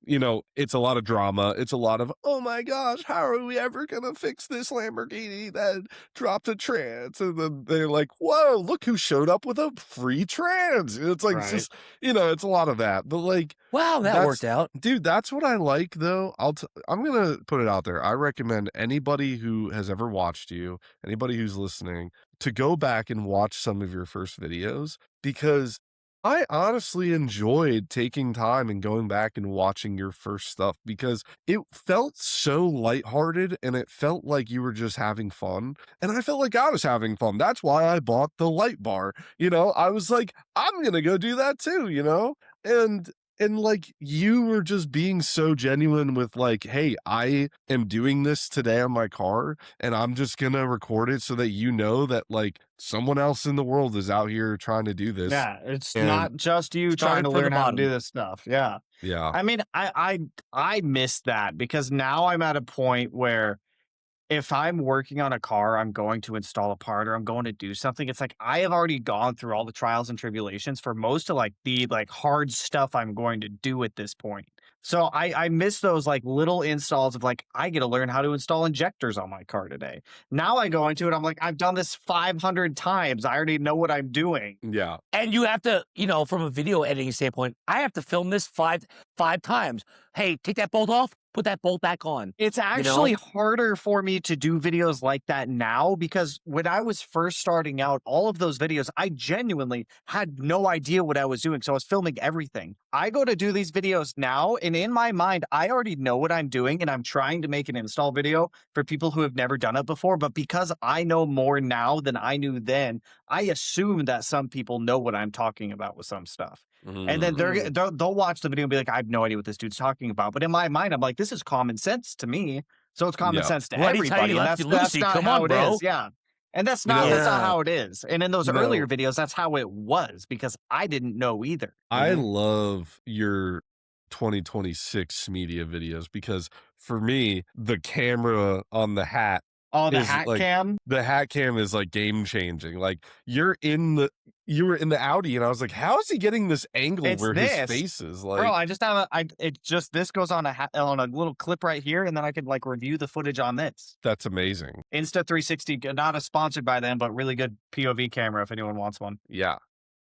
it's a lot of drama. It's a lot of, oh my gosh, how are we ever going to fix this Lamborghini that dropped a trans? And then they're like, whoa, look who showed up with a free trans. It's like, it's just, it's a lot of that. But like, wow, that worked out. Dude, that's what I like though. I'm going to put it out there. I recommend anybody who has ever watched you, anybody who's listening, to go back and watch some of your first videos because I honestly enjoyed taking time and going back and watching your first stuff because it felt so lighthearted and it felt like you were just having fun. And I felt like I was having fun. That's why I bought the light bar. I was like, I'm going to go do that too, And like you were just being so genuine with like, hey, I am doing this today on my car and I'm just gonna record it so that that like someone else in the world is out here trying to do this. Yeah, it's And not just you trying Started to from the learn how to do bottom. this stuff. Yeah. yeah, I mean, I miss that because now I'm at a point where if I'm working on a car, I'm going to install a part or I'm going to do something, it's like I have already gone through all the trials and tribulations for most of like the like hard stuff I'm going to do at this point. So I miss those like little installs of like I get to learn how to install injectors on my car today. Now I go into it, I'm like, I've done this 500 times. I already know what I'm doing. yeah, And you have to, from a video editing standpoint, I have to film this five times. Hey, take that bolt off, put that bolt back on. It's actually harder for me to do videos like that now because when I was first starting out, all of those videos, I genuinely had no idea what I was doing. So I was filming everything. I go to do these videos now, and in my mind, I already know what I'm doing, and I'm trying to make an install video for people who have never done it before. But because I know more now than I knew then, I assume that some people know what I'm talking about with some stuff. And then they'll watch the video and be like, I have no idea what this dude's talking about. But in my mind, I'm like, this is common sense to me. So it's common yeah, sense to Why'd he tell everybody. you And Lefty that's Lucy? not Come how on, it bro. is. Yeah. And that's You know- not Yeah. how it is. And in those You know- earlier videos, that's how it was because I didn't know either. I love your 2026 media videos because for me, the camera on the hat Oh, the is hat like cam. the hat cam is like game changing. Like you were in the Audi and I was like, how is he getting this angle It's where this. his face is like? Bro, I just have this goes on on a little clip right here, and then I could like review the footage on this. That's amazing. Insta360, not a sponsored by them, but really good POV camera if anyone wants one. Yeah.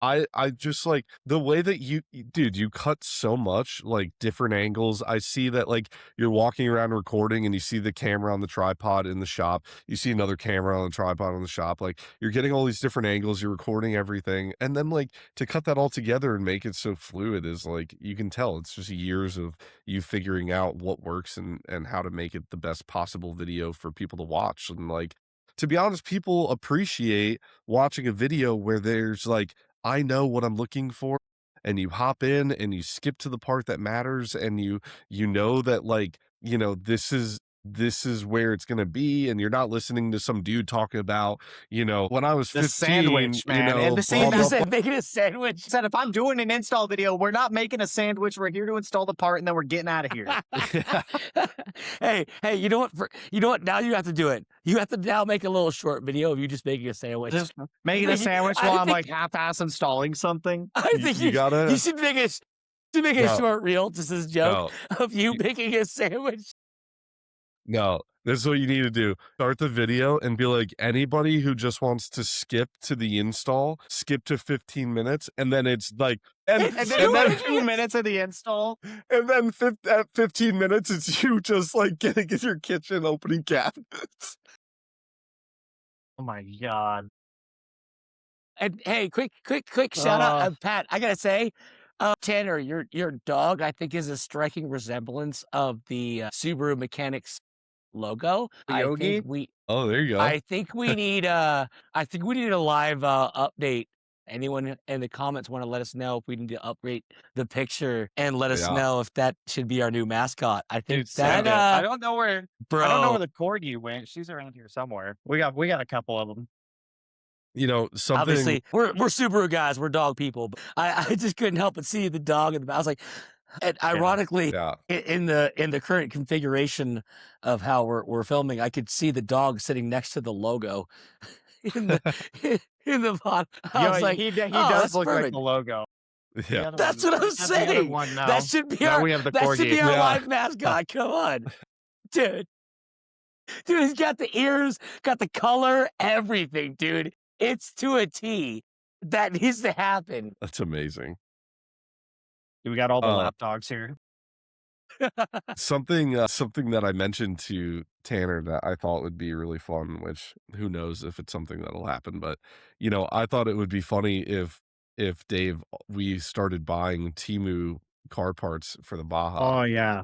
I just like the way that dude, you cut so much like different angles. I see that like you're walking around recording and you see the camera on the tripod in the shop. You see another camera on the tripod in the shop. Like you're getting all these different angles, you're recording everything. And then like to cut that all together and make it so fluid is like you can tell it's just years of you figuring out what works and how to make it the best possible video for people to watch. And like to be honest, people appreciate watching a video where there's like I know what I'm looking for, and you hop in and you skip to the part that matters and you know that like, this is where it's going to be and you're not listening to some dude talking about, when I was The 15, sandwich, man. And the blah, blah, You sandwich. said making a sandwich. Said if I'm doing an install video, we're not making a sandwich. We're here to install the part, and then we're getting out of here. Hey, you know what? You know what? Now you have to do it. You have to now make a little short video of you just making a sandwich. Just making a sandwich I while I'm think- like half-ass installing something. I think you gotta- You should make a No. short reel just as a joke of you making a sandwich. No, this is what you need to do. Start the video and be like, anybody who just wants to skip to the install, skip to 15 minutes, and then it's like, And then 2 minutes of the install. and then at 15 minutes, it's you just like getting in your kitchen, opening cabinets. Oh my God. And hey, quick shout out, Pat. I gotta say, Tanner, your dog, I think, is a striking resemblance of the Subaru Mechanics logo. Yogi? Oh, there you go. I think we need a live update. Anyone in the comments want to let us know if we need to update the picture and let us know if that should be our new mascot. I think Dude, send it. I don't know where bro. I don't know where the corgi went. She's around here somewhere. We got a couple of them. Something. Obviously, we're Subaru guys. We're dog people. But I just couldn't help but see the dog in the. I was like, and ironically, Yeah. in the current configuration of how we're filming, I could see the dog sitting next to the logo in the bottom. I was like, he oh, does that's look like perfect. the logo. Yeah. That's what I'm saying. That should be Now we have the that should corgi. be our Yeah. live mascot. Come on, dude. Dude, he's got the ears, got the color, everything, dude. It's to a T. That needs to happen. That's amazing. We got all the lap dogs here. Something that I mentioned to Tanner that I thought would be really fun, which who knows if it's something that'll happen, but I thought it would be funny if Dave, we started buying Temu car parts for the Baja. Oh yeah.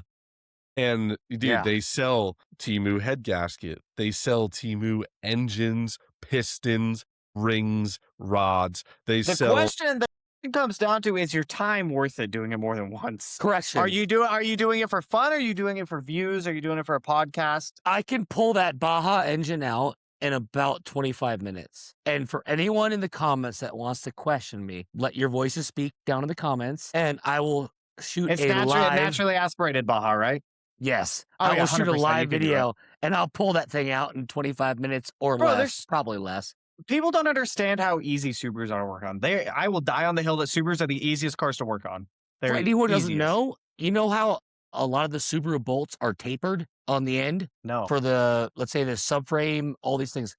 And dude, Yeah. they sell Temu head gasket. They sell Temu engines, pistons, rings, rods. They The sell. question that it comes down to is your time worth it doing it more than once? Correction. Are you doing it for fun? Are you doing it for views? Are you doing it for a podcast? I can pull that Baja engine out in about 25 minutes. And for anyone in the comments that wants to question me, let your voices speak down in the comments, and I will shoot It's a live. naturally aspirated Baja, right? Yes, Oh, I yeah, will shoot a 100% live you can do it. video, and I'll pull that thing out in 25 minutes or Bro, less, there's- probably less. People don't understand how easy Subarus are to work on. I will die on the hill that Subarus are the easiest cars to work on. For They're anyone who doesn't easiest. know, you know how a lot of the Subaru bolts are tapered on the end No. for the, let's say, the subframe, all these things.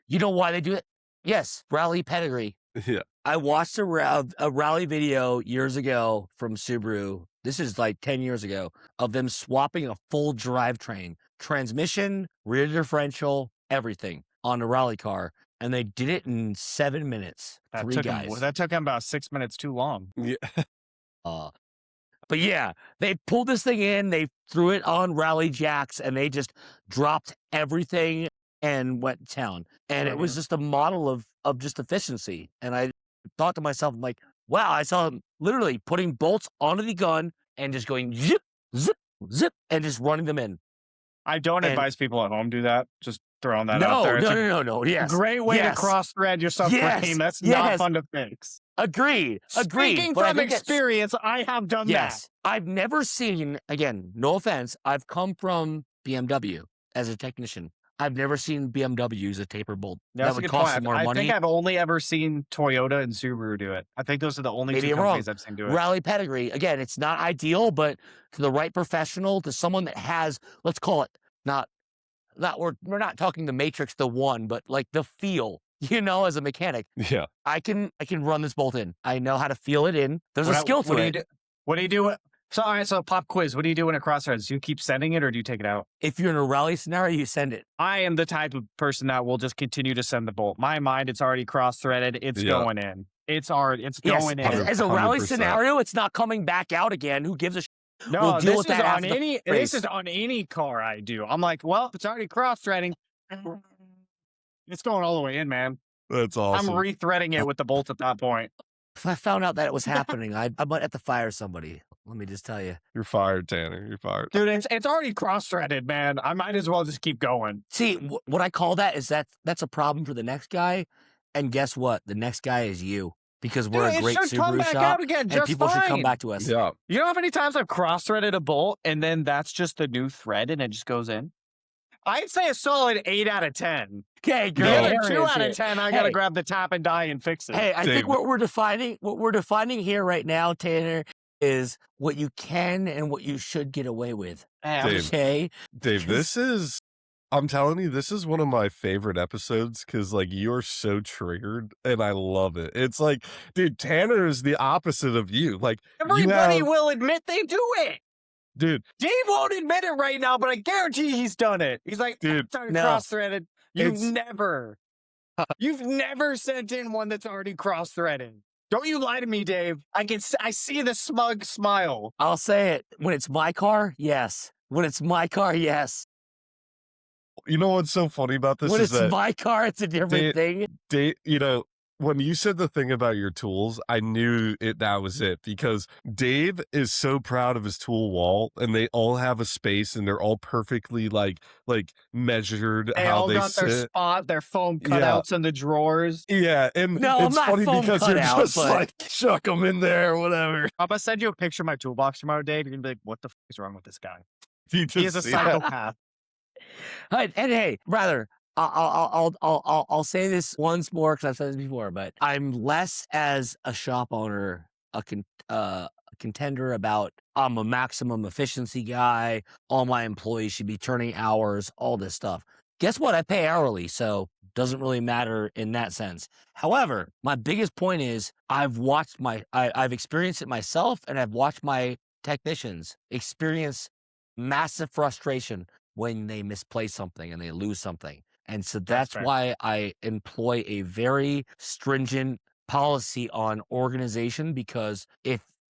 You know why they do it? Yes, rally pedigree. Yeah. I watched a rally video years ago from Subaru. This is like 10 years ago of them swapping a full drivetrain, transmission, rear differential, everything on a rally car. And they did it in 7 minutes. That Three took guys. him, that took him about 6 minutes too long. Yeah. But yeah, they pulled this thing in, they threw it on rally jacks, and they just dropped everything and went to town. And it was just a model of just efficiency. And I thought to myself, I'm like, wow, I saw him literally putting bolts onto the gun and just going zip, zip, zip, and just running them in. I don't And- advise people at home do that. Just throwing that out there. It's a No. Yes. great way Yes. to cross thread your subframe. Yes. That's not Yes. fun to fix. Agreed. Speaking But I from think that's- experience, I have done Yes. I've never seen, again, no offense, I've come from BMW as a technician. I've never seen BMW use a taper bolt. that. That would cost them more I money. think I've only ever seen Toyota and Subaru do it. I think those are the only Maybe two I'm wrong. companies I've seen do it. Rally pedigree. Again, it's not ideal, but to the right professional, to someone that has, let's call it, we're not talking the Matrix, the one, but like the feel, as a mechanic. Yeah. I can run this bolt in. I know how to feel it in. There's a skill to it. What do you do? So, all right, so pop quiz. What do you do in a crossroads? Do you keep sending it or do you take it out? If you're in a rally scenario, you send it. I am the type of person that will just continue to send the bolt. My mind, it's already cross-threaded. It's going in. It's going in. As a rally 100%. scenario, it's not coming back out again. Who gives a No, We'll deal this with is that on after the any. race. This is on any car I do. I'm like, well, if it's already cross-threading, it's going all the way in, man. That's awesome. I'm re-threading it with the bolts at that point. If I found out that it was happening, I might have to fire somebody. Let me just tell you. You're fired, Tanner. You're fired. Dude, it's already cross-threaded, man. I might as well just keep going. See, what I call that is that's a problem for the next guy. And guess what? The next guy is you. Because we're Dude, a great it should come Subaru back shop. out again And just people should come fine. back to us. Yeah. You know how many times I've cross-threaded a bolt and then that's just the new thread and it just goes in? I'd say a solid 8 out of 10. Okay, The great. other 2 out of 10, I gotta Hey. grab the tap and die and fix it. Hey, I think Dave. what we're defining here right now, Tanner, is what you can and what you should get away with. Hey, I'm Dave. just- Okay? Dave, I'm telling you, this is one of my favorite episodes because, like, you're so triggered and I love it. It's like, dude, Tanner is the opposite of you. Like, everybody will admit they do it. dude, Dave won't admit it right now, but I guarantee he's done it. He's like, Dude, it's already no. cross-threaded. You've It's- never sent in one that's already cross-threaded. Don't you lie to me, Dave. I see the smug smile. I'll say it. When it's my car, yes. When it's my car, yes. you know what's so funny about this When is it's that my car, it's a different thing. Dave, when you said the thing about your tools, I knew that was it because Dave is so proud of his tool wall and they all have a space and they're all perfectly like measured They how all they got sit. their spot, their foam cutouts in the drawers. Yeah, and No, I'm it's not funny foam because cut you're out, just but- like chuck them in there, whatever. I'm gonna send you a picture of my toolbox tomorrow, Dave. You're gonna be like, "What the f is wrong with this guy? You He is just a see that. psychopath." And hey, brother, I'll say this once more because I've said this before, but I'm less as a shop owner, a contender about I'm a maximum efficiency guy. All my employees should be turning hours, all this stuff. Guess what? I pay hourly, so doesn't really matter in that sense. However, my biggest point is I've experienced it myself, and I've watched my technicians experience massive frustration when they misplace something and they lose something. And so that's fair. why I employ a very stringent policy on organization because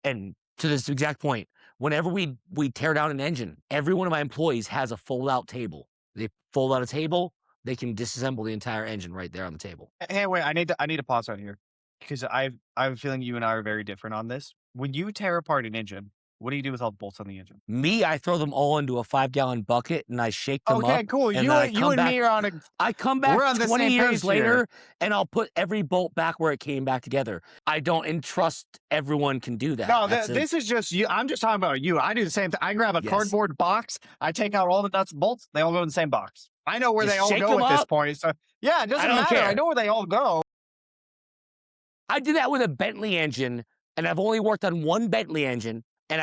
and to this exact point, whenever we tear down an engine, every one of my employees has a fold-out table. They fold out a table, they can disassemble the entire engine right there on the table. Hey, wait, I need to pause right here because I have a feeling you and I are very different on this. When you tear apart an engine, what do you do with all the bolts on the engine? Me, I throw them all into a 5-gallon bucket and I shake them up. Okay, cool. And You then and me are on a. I come back We're on the 20 same years page later here. and I'll put every bolt back where it came back together. I don't entrust everyone can do that. No, this is just you. I'm just talking about you. I do the same thing. I grab a cardboard box. I take out all the nuts and bolts. They all go in the same box. I know where Just they all shake go them at this up. point. So yeah, it doesn't don't matter. care. I know where they all go. I did that with a Bentley engine, and I've only worked on one Bentley engine, and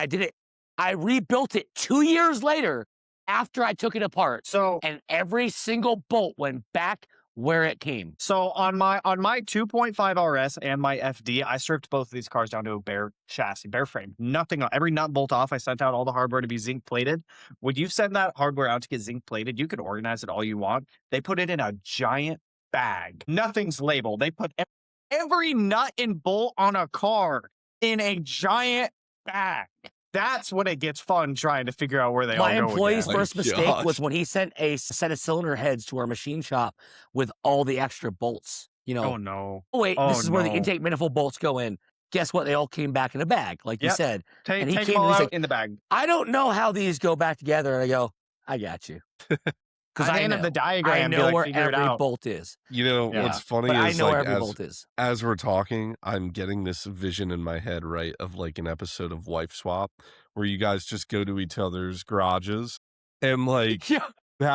I rebuilt it 2 years later after I took it apart. So And every single bolt went back where it came. So on my 2.5 RS and my FD, I stripped both of these cars down to a bare chassis, bare frame, nothing on every nut bolt off. I sent out all the hardware to be zinc plated. When you send that hardware out to get zinc plated, you can organize it all you want. They put it in a giant bag. Nothing's labeled. They put every nut and bolt on a car in a giant bag. That's when it gets fun trying to figure out where they all My go. employee's again. first mistake was when he sent a set of cylinder heads to our machine shop with all the extra bolts. You know, Oh no. oh wait, Oh, this is where the no. intake manifold bolts go in. Guess what? They all came back in a bag, like you Yep. said. Take And he them came all and he's out like, in the bag. I don't know how these go back together. And I go, I got you. Because At the I end know. of the diagram, I be know like, where figure it every out. bolt is. You know, Yeah. what's funny But I is know where like every bolt is. as we're talking, I'm getting this vision in my head, right, of like an episode of Wife Swap where you guys just go to each other's garages and like Yeah. you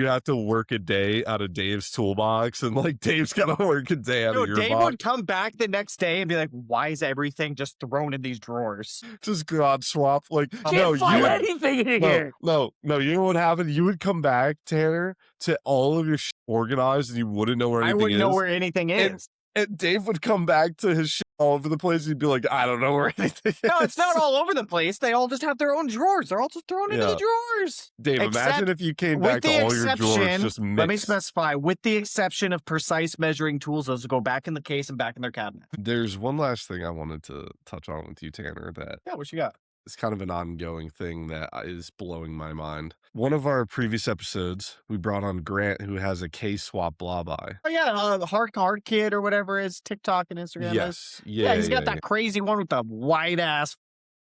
have to work a day out of Dave's toolbox, and like Dave's gotta work a day out of your Dave box. would come back the next day and be like, why is everything just thrown in these drawers? Just garage swap. Like Can't no, find you anything in here. no. You know what happened? You would come back, Tanner, to all of your shit organized, and you wouldn't know where I anything wouldn't know where anything is. And Dave would come back to his shit all over the place. He'd be like, I don't know where anything is. No, it's not all over the place. They all just have their own drawers. They're all just thrown into the drawers. Dave, imagine if you came back to all your drawers just mixed. Let me specify, with the exception of precise measuring tools, those go back in the case and back in their cabinet. There's one last thing I wanted to touch on with you, Tanner, that Yeah, what you got? is kind of an ongoing thing that is blowing my mind. One of our previous episodes, we brought on Grant, who has a K-swap blah-by. Oh, yeah, hard kid or whatever is TikTok and Instagram is. Yes. Yeah, he's got that crazy one with the wide-ass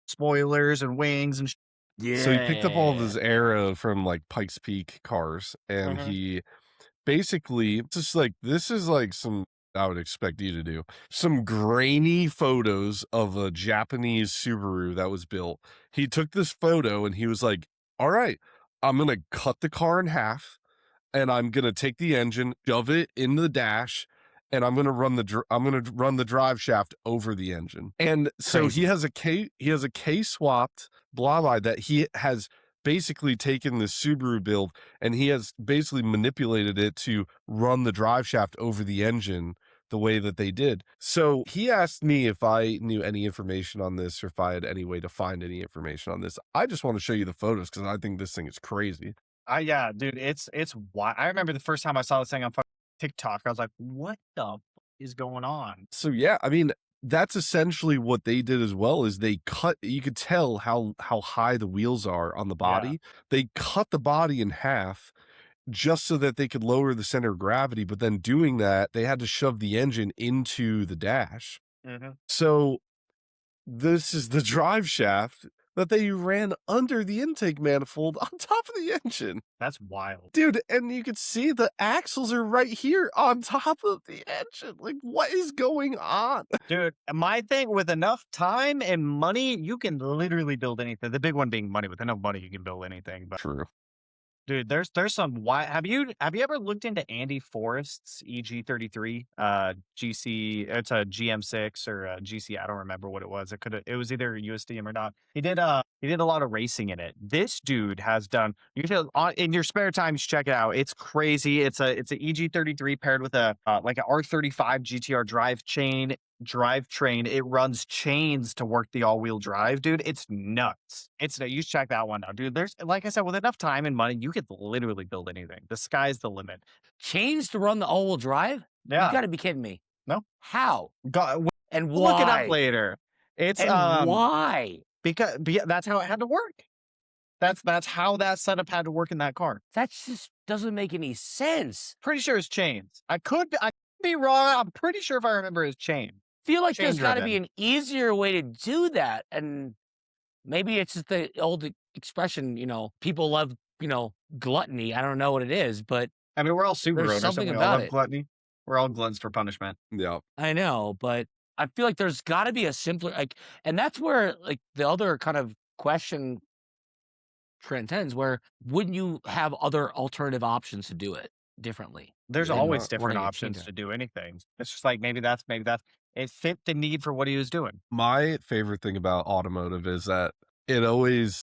spoilers and wings and Yeah. So he picked up all of his Aero from like Pikes Peak cars, and he basically this is like some I would expect you to do some grainy photos of a Japanese Subaru that was built. He took this photo and he was like, all right, I'm going to cut the car in half and I'm going to take the engine, shove it in the dash, and I'm going to run the drive shaft over the engine. And so he has a K-swapped blah that he has basically taken the Subaru build and he has basically manipulated it to run the drive shaft over the engine the way that they did. So he asked me if I knew any information on this or if I had any way to find any information on this. I just want to show you the photos because I think this thing is crazy. Yeah, dude, it's wild. I remember the first time I saw this thing on TikTok, I was like, what the f is going on? So yeah, I mean, that's essentially what they did as well, is they cut, you could tell how high the wheels are on the body. Yeah. They cut the body in half just so that they could lower the center of gravity. But then doing that, they had to shove the engine into the dash. So this is the drive shaft that they ran under the intake manifold on top of the engine. That's wild. Dude, and you can see the axles are right here on top of the engine. Like, what is going on? Dude, my thing, with enough time and money, you can literally build anything. The big one being money. With enough money, you can build anything. But true. Dude, there's some wild. Have you ever looked into Andy Forrest's EG33 GC? It's a GM6 or a GC. I don't remember what it was. It was either USDM or not. He did a lot of racing in it. This dude has done. You should, in your spare time, you should check it out. It's crazy. It's a EG33 paired with a like an R35 GTR drivetrain. It runs chains to work the all-wheel drive, dude. It's nuts. You should check that one out, dude. There's, like I said, with enough time and money, you could literally build anything. The sky's the limit. Chains to run the all-wheel drive? Yeah. You got to be kidding me. No. How? And why? Look it up later. It's and why? Because that's how it had to work. That's how that setup had to work in that car. That just doesn't make any sense. Pretty sure it's chains. I could be wrong. I'm pretty sure if I remember it's chain. Feel like there's got to Chain-driven. be an easier way to do that, and maybe it's just the old expression. People love gluttony. I don't know what it is, but I mean, we're all Subaru there's owners. something We all about love it. gluttony. We're all gluttons for punishment. Yeah. I know, but I feel like there's got to be a simpler and that's where the other kind of question transcends, where wouldn't you have other alternative options to do it differently? There's Yeah, always not different running a options Cheetah. to do anything. It's just like maybe that's it fit the need for what he was doing. My favorite thing about automotive is that it always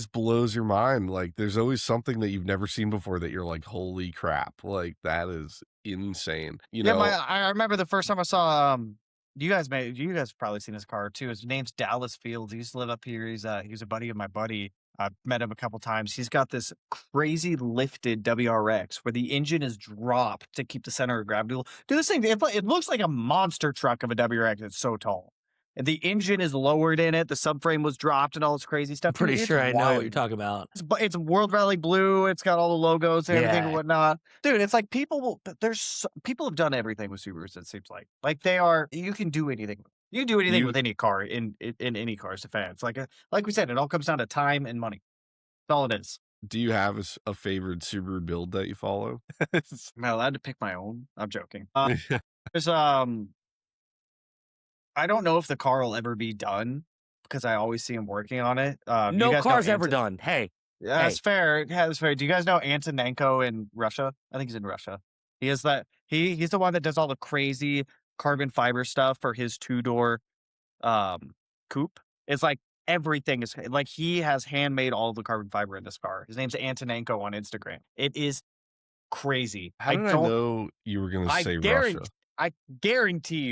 blows your mind. Like there's always something that you've never seen before that you're like, holy crap, like that is insane. I remember the first time I saw you guys have probably seen his car too. His name's Dallas Fields. He used to live up here. He's a buddy of my buddy. I've met him a couple times. He's got this crazy lifted WRX where the engine is dropped to keep the center of gravity. Do this thing. It looks like a monster truck of a WRX. It's so tall. And the engine is lowered in it. The subframe was dropped and all this crazy stuff. I'm pretty Dude, sure it's I know what wild. you're talking about. It's World Rally Blue. It's got all the logos and everything and Yeah. whatnot. Dude, it's like people have done everything with Subarus, it seems like. Like you can do anything. You can do anything with any car in any car's defense. Like we said, it all comes down to time and money. That's all it is. Do you have a favorite Subaru build that you follow? Am I allowed to pick my own? I'm joking. There's I don't know if the car will ever be done because I always see him working on it. Do you No guys know car's ever done. Hey, Yeah, that's fair. Yeah, that's fair. Do you guys know Antonenko in Russia? I think he's in Russia. He is that he's the one that does all the crazy carbon fiber stuff for his 2-door coupe. It's like everything is like he has handmade all the carbon fiber in this car. His name's Antonenko on Instagram. It is crazy. How did I know you were going to say Russia? I guarantee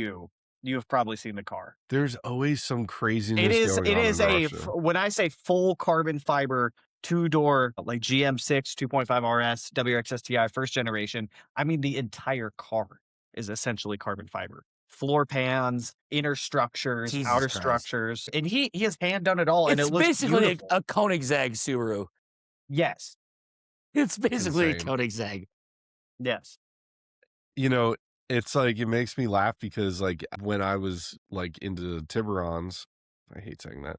you have probably seen the car. There's always some craziness. It is going on in Russia. when I say full carbon fiber 2-door like GM6 2.5 RS WRX STI first generation, I mean the entire car is essentially carbon fiber. Floor pans, inner structures, Jesus outer Christ. structures, and he has hand done it all, and it's it looks basically beautiful. a Koenigsegg Subaru. Yes, It's basically insane. a Koenigsegg. yes. It's like it makes me laugh because like when I was like into Tiburons, I hate saying that.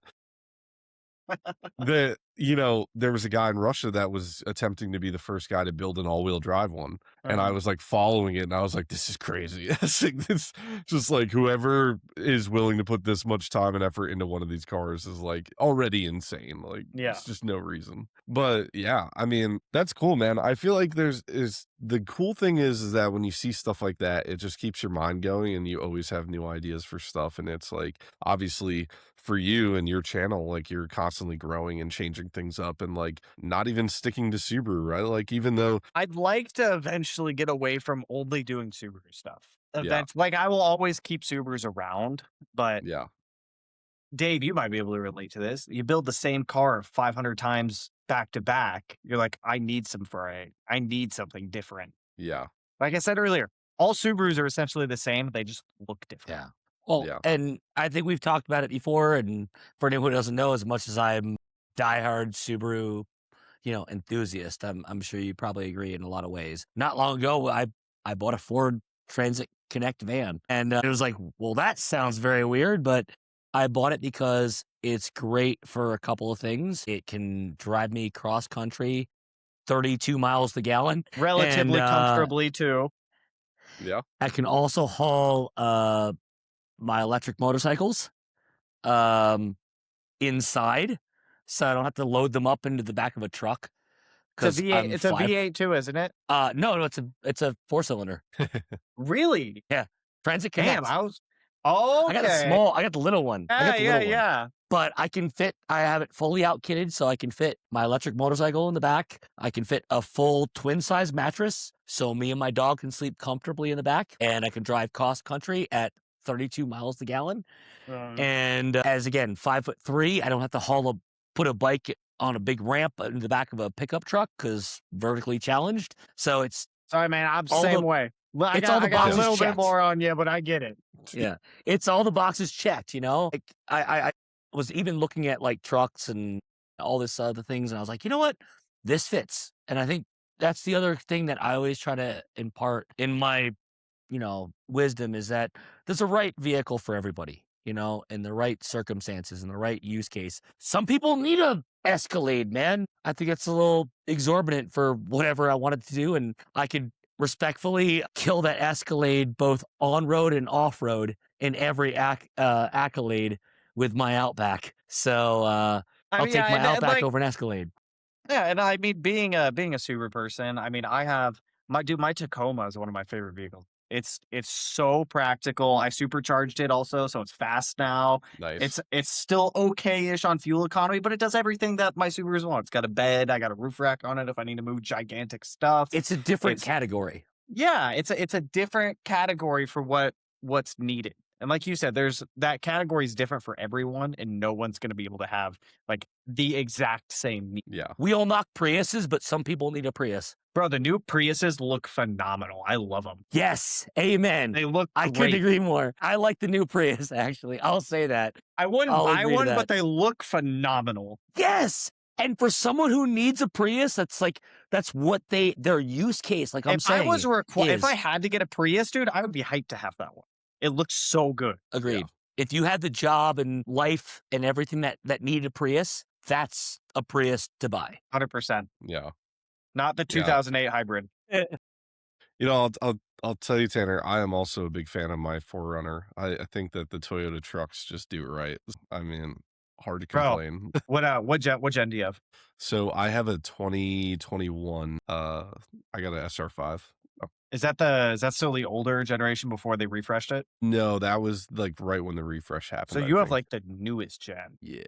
There was a guy in Russia that was attempting to be the first guy to build an all-wheel drive one. And I was like following it and I was like, this is crazy. It's just like whoever is willing to put this much time and effort into one of these cars is like already insane. Like it's just no reason. But yeah, I mean, that's cool, man. I feel like the cool thing is that when you see stuff like that, it just keeps your mind going and you always have new ideas for stuff. And it's like, obviously for you and your channel, like you're constantly growing and changing things up and like not even sticking to Subaru, right? Like even though I'd like to eventually get away from only doing Subaru stuff. Yeah. Like I will always keep Subarus around, but yeah, Dave, you might be able to relate to this. You build the same car 500 times back to back. You're like, I need something different. yeah, Like I said earlier, all Subarus are essentially the same. They just look different. Yeah. Well, Yeah. and I think we've talked about it before. And for anyone who doesn't know, as much as I'm diehard Subaru, enthusiast, I'm sure you probably agree in a lot of ways. Not long ago, I bought a Ford Transit Connect van, and it was like, well, that sounds very weird, but I bought it because it's great for a couple of things. It can drive me cross country 32 miles the gallon. Relatively And, comfortably too. yeah. I can also haul my electric motorcycles inside, so I don't have to load them up into the back of a truck. It's a V8. It's a V8 too, isn't it? No, it's a 4-cylinder. Really? Transit Connect. Damn, I was. Oh, I got the little one. I got the little one. Yeah. But I have it fully outkitted, so I can fit my electric motorcycle in the back. I can fit a full twin-size mattress, so me and my dog can sleep comfortably in the back, and I can drive cross country at 32 miles the gallon. And as again, 5'3", I don't have to put a bike on a big ramp in the back of a pickup truck because vertically challenged. So it's Sorry, man. I'm all same the- way. Well, It's all the I got a boxes little bit checked. more on you, but I get it. Yeah, it's all the boxes checked. You know, like I was even looking at like trucks and all this other things, and I was like, you know what, this fits. And I think that's the other thing that I always try to impart in my, wisdom is that there's a right vehicle for everybody, in the right circumstances, in the right use case. Some people need a Escalade, man. I think it's a little exorbitant for whatever I wanted to do, and I could respectfully kill that Escalade both on road and off road in every accolade with my Outback. So I'll take my Outback over an Escalade. Yeah, and I mean, being a Subaru person, I mean, I have my Tacoma is one of my favorite vehicles. It's so practical. I supercharged it also, so it's fast now. Nice. It's still okay-ish on fuel economy, but it does everything that my Subarus want. It's got a bed, I got a roof rack on it if I need to move gigantic stuff. It's a different category. Yeah, it's a different category for what's needed. And like you said, that category is different for everyone, and no one's going to be able to have like the exact same need. Yeah. We all knock Priuses, but some people need a Prius. Bro, the new Priuses look phenomenal. I love them. Yes, amen. They look I great. couldn't agree more. I like the new Prius, actually. I'll say that. I wouldn't buy one, but they look phenomenal. Yes. And for someone who needs a Prius, that's what their use case. Like I'm saying, if I had to get a Prius, dude, I would be hyped to have that one. It looks so good. Agreed. Yeah. If you had the job and life and everything that needed a Prius, that's a Prius to buy. 100%. Yeah. Not the 2008 hybrid. I'll tell you, Tanner, I am also a big fan of my 4Runner. I think that the Toyota trucks just do it right. I mean, hard to complain. What gen do you have? So I have a 2021. I got an SR5. Is that still the older generation before they refreshed it? No, that was like right when the refresh happened. So you have like the newest gen. Yeah.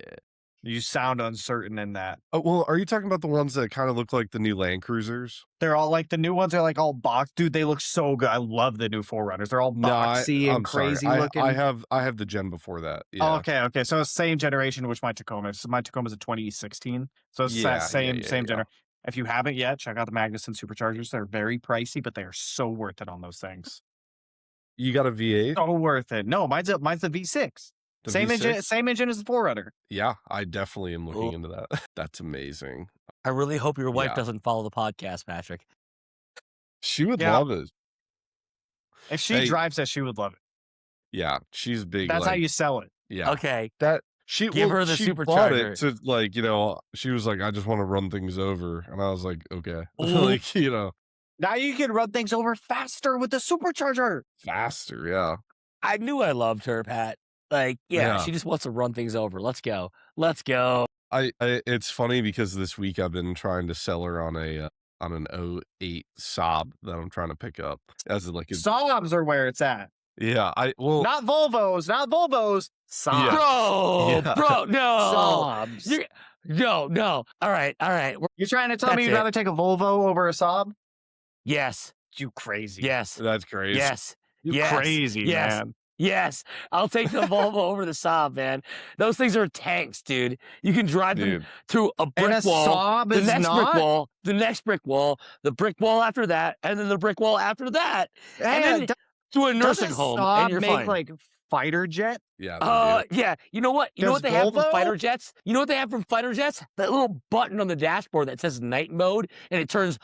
You sound uncertain in that. Oh, well, are you talking about the ones that kind of look like the new Land Cruisers? They're all like the new ones are like all box. Dude, they look so good. I love the new 4Runners. They're all boxy and crazy looking. I have the gen before that. Oh, Yeah. okay. So same generation, which my Tacoma is. So my Tacoma's a 2016. So it's that same generation. If you haven't yet, check out the Magnuson Superchargers. They're very pricey, but they are so worth it on those things. You got a V8? So worth it. No, mine's the V6. Same engine as the 4Runner. Yeah, I definitely am looking into that. That's amazing. I really hope your wife doesn't follow the podcast, Patrick. She would love it. If she drives it, she would love it. Yeah, she's big. That's how you sell it. Yeah. Okay. Give her the she supercharger. bought it to she was like, I just want to run things over. And I was like, okay. Now you can run things over faster with the supercharger. Faster, yeah. I knew I loved her, Pat. She just wants to run things over. Let's go. It's funny because this week I've been trying to sell her on an 08 Saab that I'm trying to pick up as like Saabs are where it's at. Yeah, not Volvos. Saabs. Bro, no. Saabs. No. All right. You're trying to tell me you'd rather take a Volvo over a Saab? Yes. You crazy. Yes. That's crazy. Yes. You crazy, man. Yes, I'll take the Volvo over the Saab, man. Those things are tanks, dude. You can drive them through a brick wall, Saab the next brick wall, the brick wall after that, and then the brick wall after that, and then to a nursing home, and you're fine. Like fighter jet? Yeah. Yeah. You know what? You know what they have from fighter jets? That little button on the dashboard that says night mode, and it turns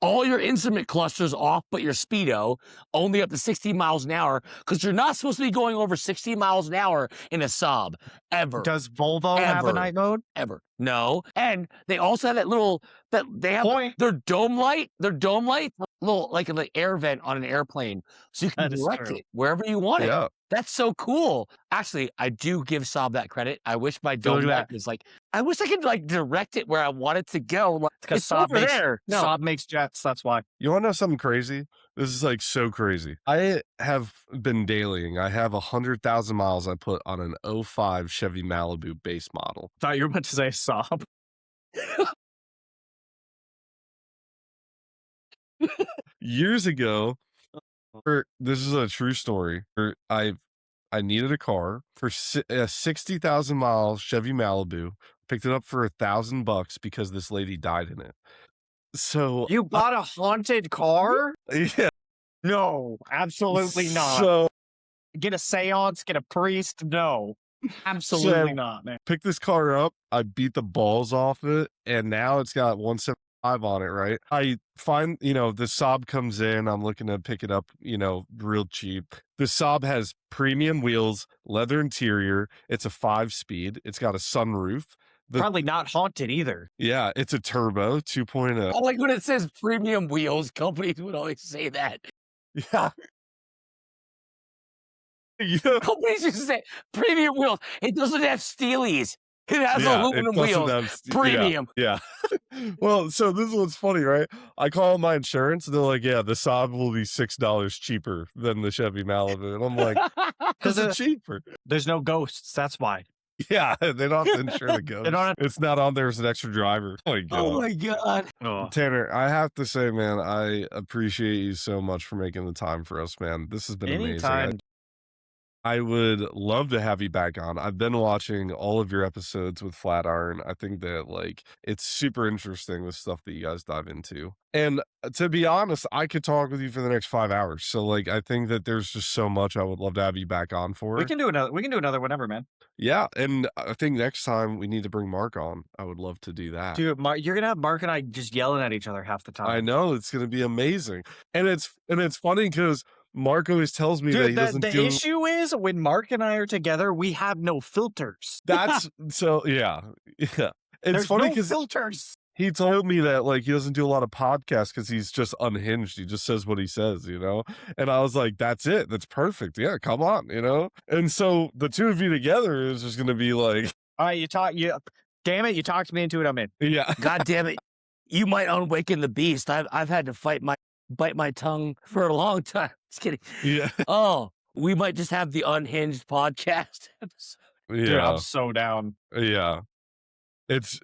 all your instrument clusters off, but your speedo only up to 60 miles an hour, because you're not supposed to be going over 60 miles an hour in a Saab ever. Does Volvo have a night mode? Ever. No. And they also have their dome light, little like an air vent on an airplane, so you can direct it wherever you want it. Yeah. That's so cool. Actually, I do give Saab that credit. I wish my dome light was I wish I could direct it where I want it to go. Because Saab makes jets. That's why. You want to know something crazy? This is so crazy. I have been dailying. I have 100,000 miles I put on an 05 Chevy Malibu base model. Thought you were meant to say Saab. Years ago, this is a true story. I needed a car for a 60,000 mile Chevy Malibu. Picked it up for $1,000 because this lady died in it. So you bought a haunted car? Yeah. No, absolutely not. So Get a seance, get a priest. No, absolutely not, man. pick this car up. I beat the balls off it, and now it's got 175 on it, right? I find, the Saab comes in. I'm looking to pick it up, real cheap. The Saab has premium wheels, leather interior. It's a 5-speed. It's got a sunroof. Probably not haunted either. Yeah, it's a turbo 2.0. I like when it says premium wheels. Companies would always say that. Yeah. Yeah. Companies used to say premium wheels. It doesn't have steelies. It has aluminum wheels. Premium. Yeah. Well, so this is what's funny, right? I call my insurance. And they're like, yeah, the Saab will be $6 cheaper than the Chevy Malibu. And I'm like, because it's cheaper. There's no ghosts. That's why. Yeah, they don't have to insure the ghost. It's not on there as an extra driver. Oh my God. Oh my God. Oh. Tanner, I have to say, man, I appreciate you so much for making the time for us, man. This has been amazing. I would love to have you back on. I've been watching all of your episodes with Flatiron. I think that it's super interesting, the stuff that you guys dive into. And to be honest, I could talk with you for the next 5 hours. So I think that there's just so much I would love to have you back on for. We can do another whenever, man. Yeah, and I think next time we need to bring Mark on. I would love to do that. Dude, you're gonna have Mark and I just yelling at each other half the time. I know, it's gonna be amazing. And it's funny because Mark always tells me that he doesn't do... The issue is when Mark and I are together, we have no filters. That's so, yeah. Yeah. There's funny because filters. He told me that he doesn't do a lot of podcasts because he's just unhinged. He just says what he says, And I was like, that's it. That's perfect. Yeah, come on, And so the two of you together is just gonna be like, all right, damn it, you talked me into it, I'm in. Yeah. God damn it. You might awaken the beast. I've had to bite my tongue for a long time. Just kidding. Yeah. Oh, we might just have the unhinged podcast episode. Yeah. Dude, I'm so down. Yeah. It's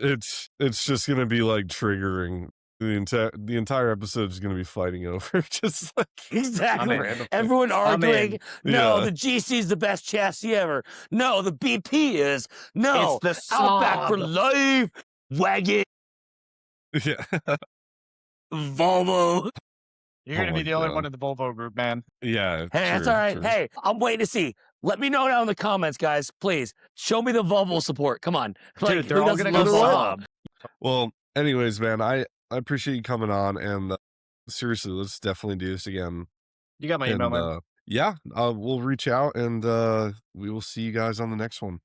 just gonna be triggering. The entire episode is gonna be fighting over just exactly. Everyone arguing. No, the GC is the best chassis ever. No, the BP is. No, it's the Outback for life. Wagon. Yeah. Volvo. You're gonna be the only one in the Volvo group, man. Yeah. Hey, that's all right. True. Hey, I'm waiting to see. Let me know down in the comments, guys. Please show me the Volvo support. Come on, dude. They're all gonna go Saab. Well, anyways, man, I appreciate you coming on, and seriously, let's definitely do this again. You got my email, man. Yeah, we'll reach out, and we will see you guys on the next one.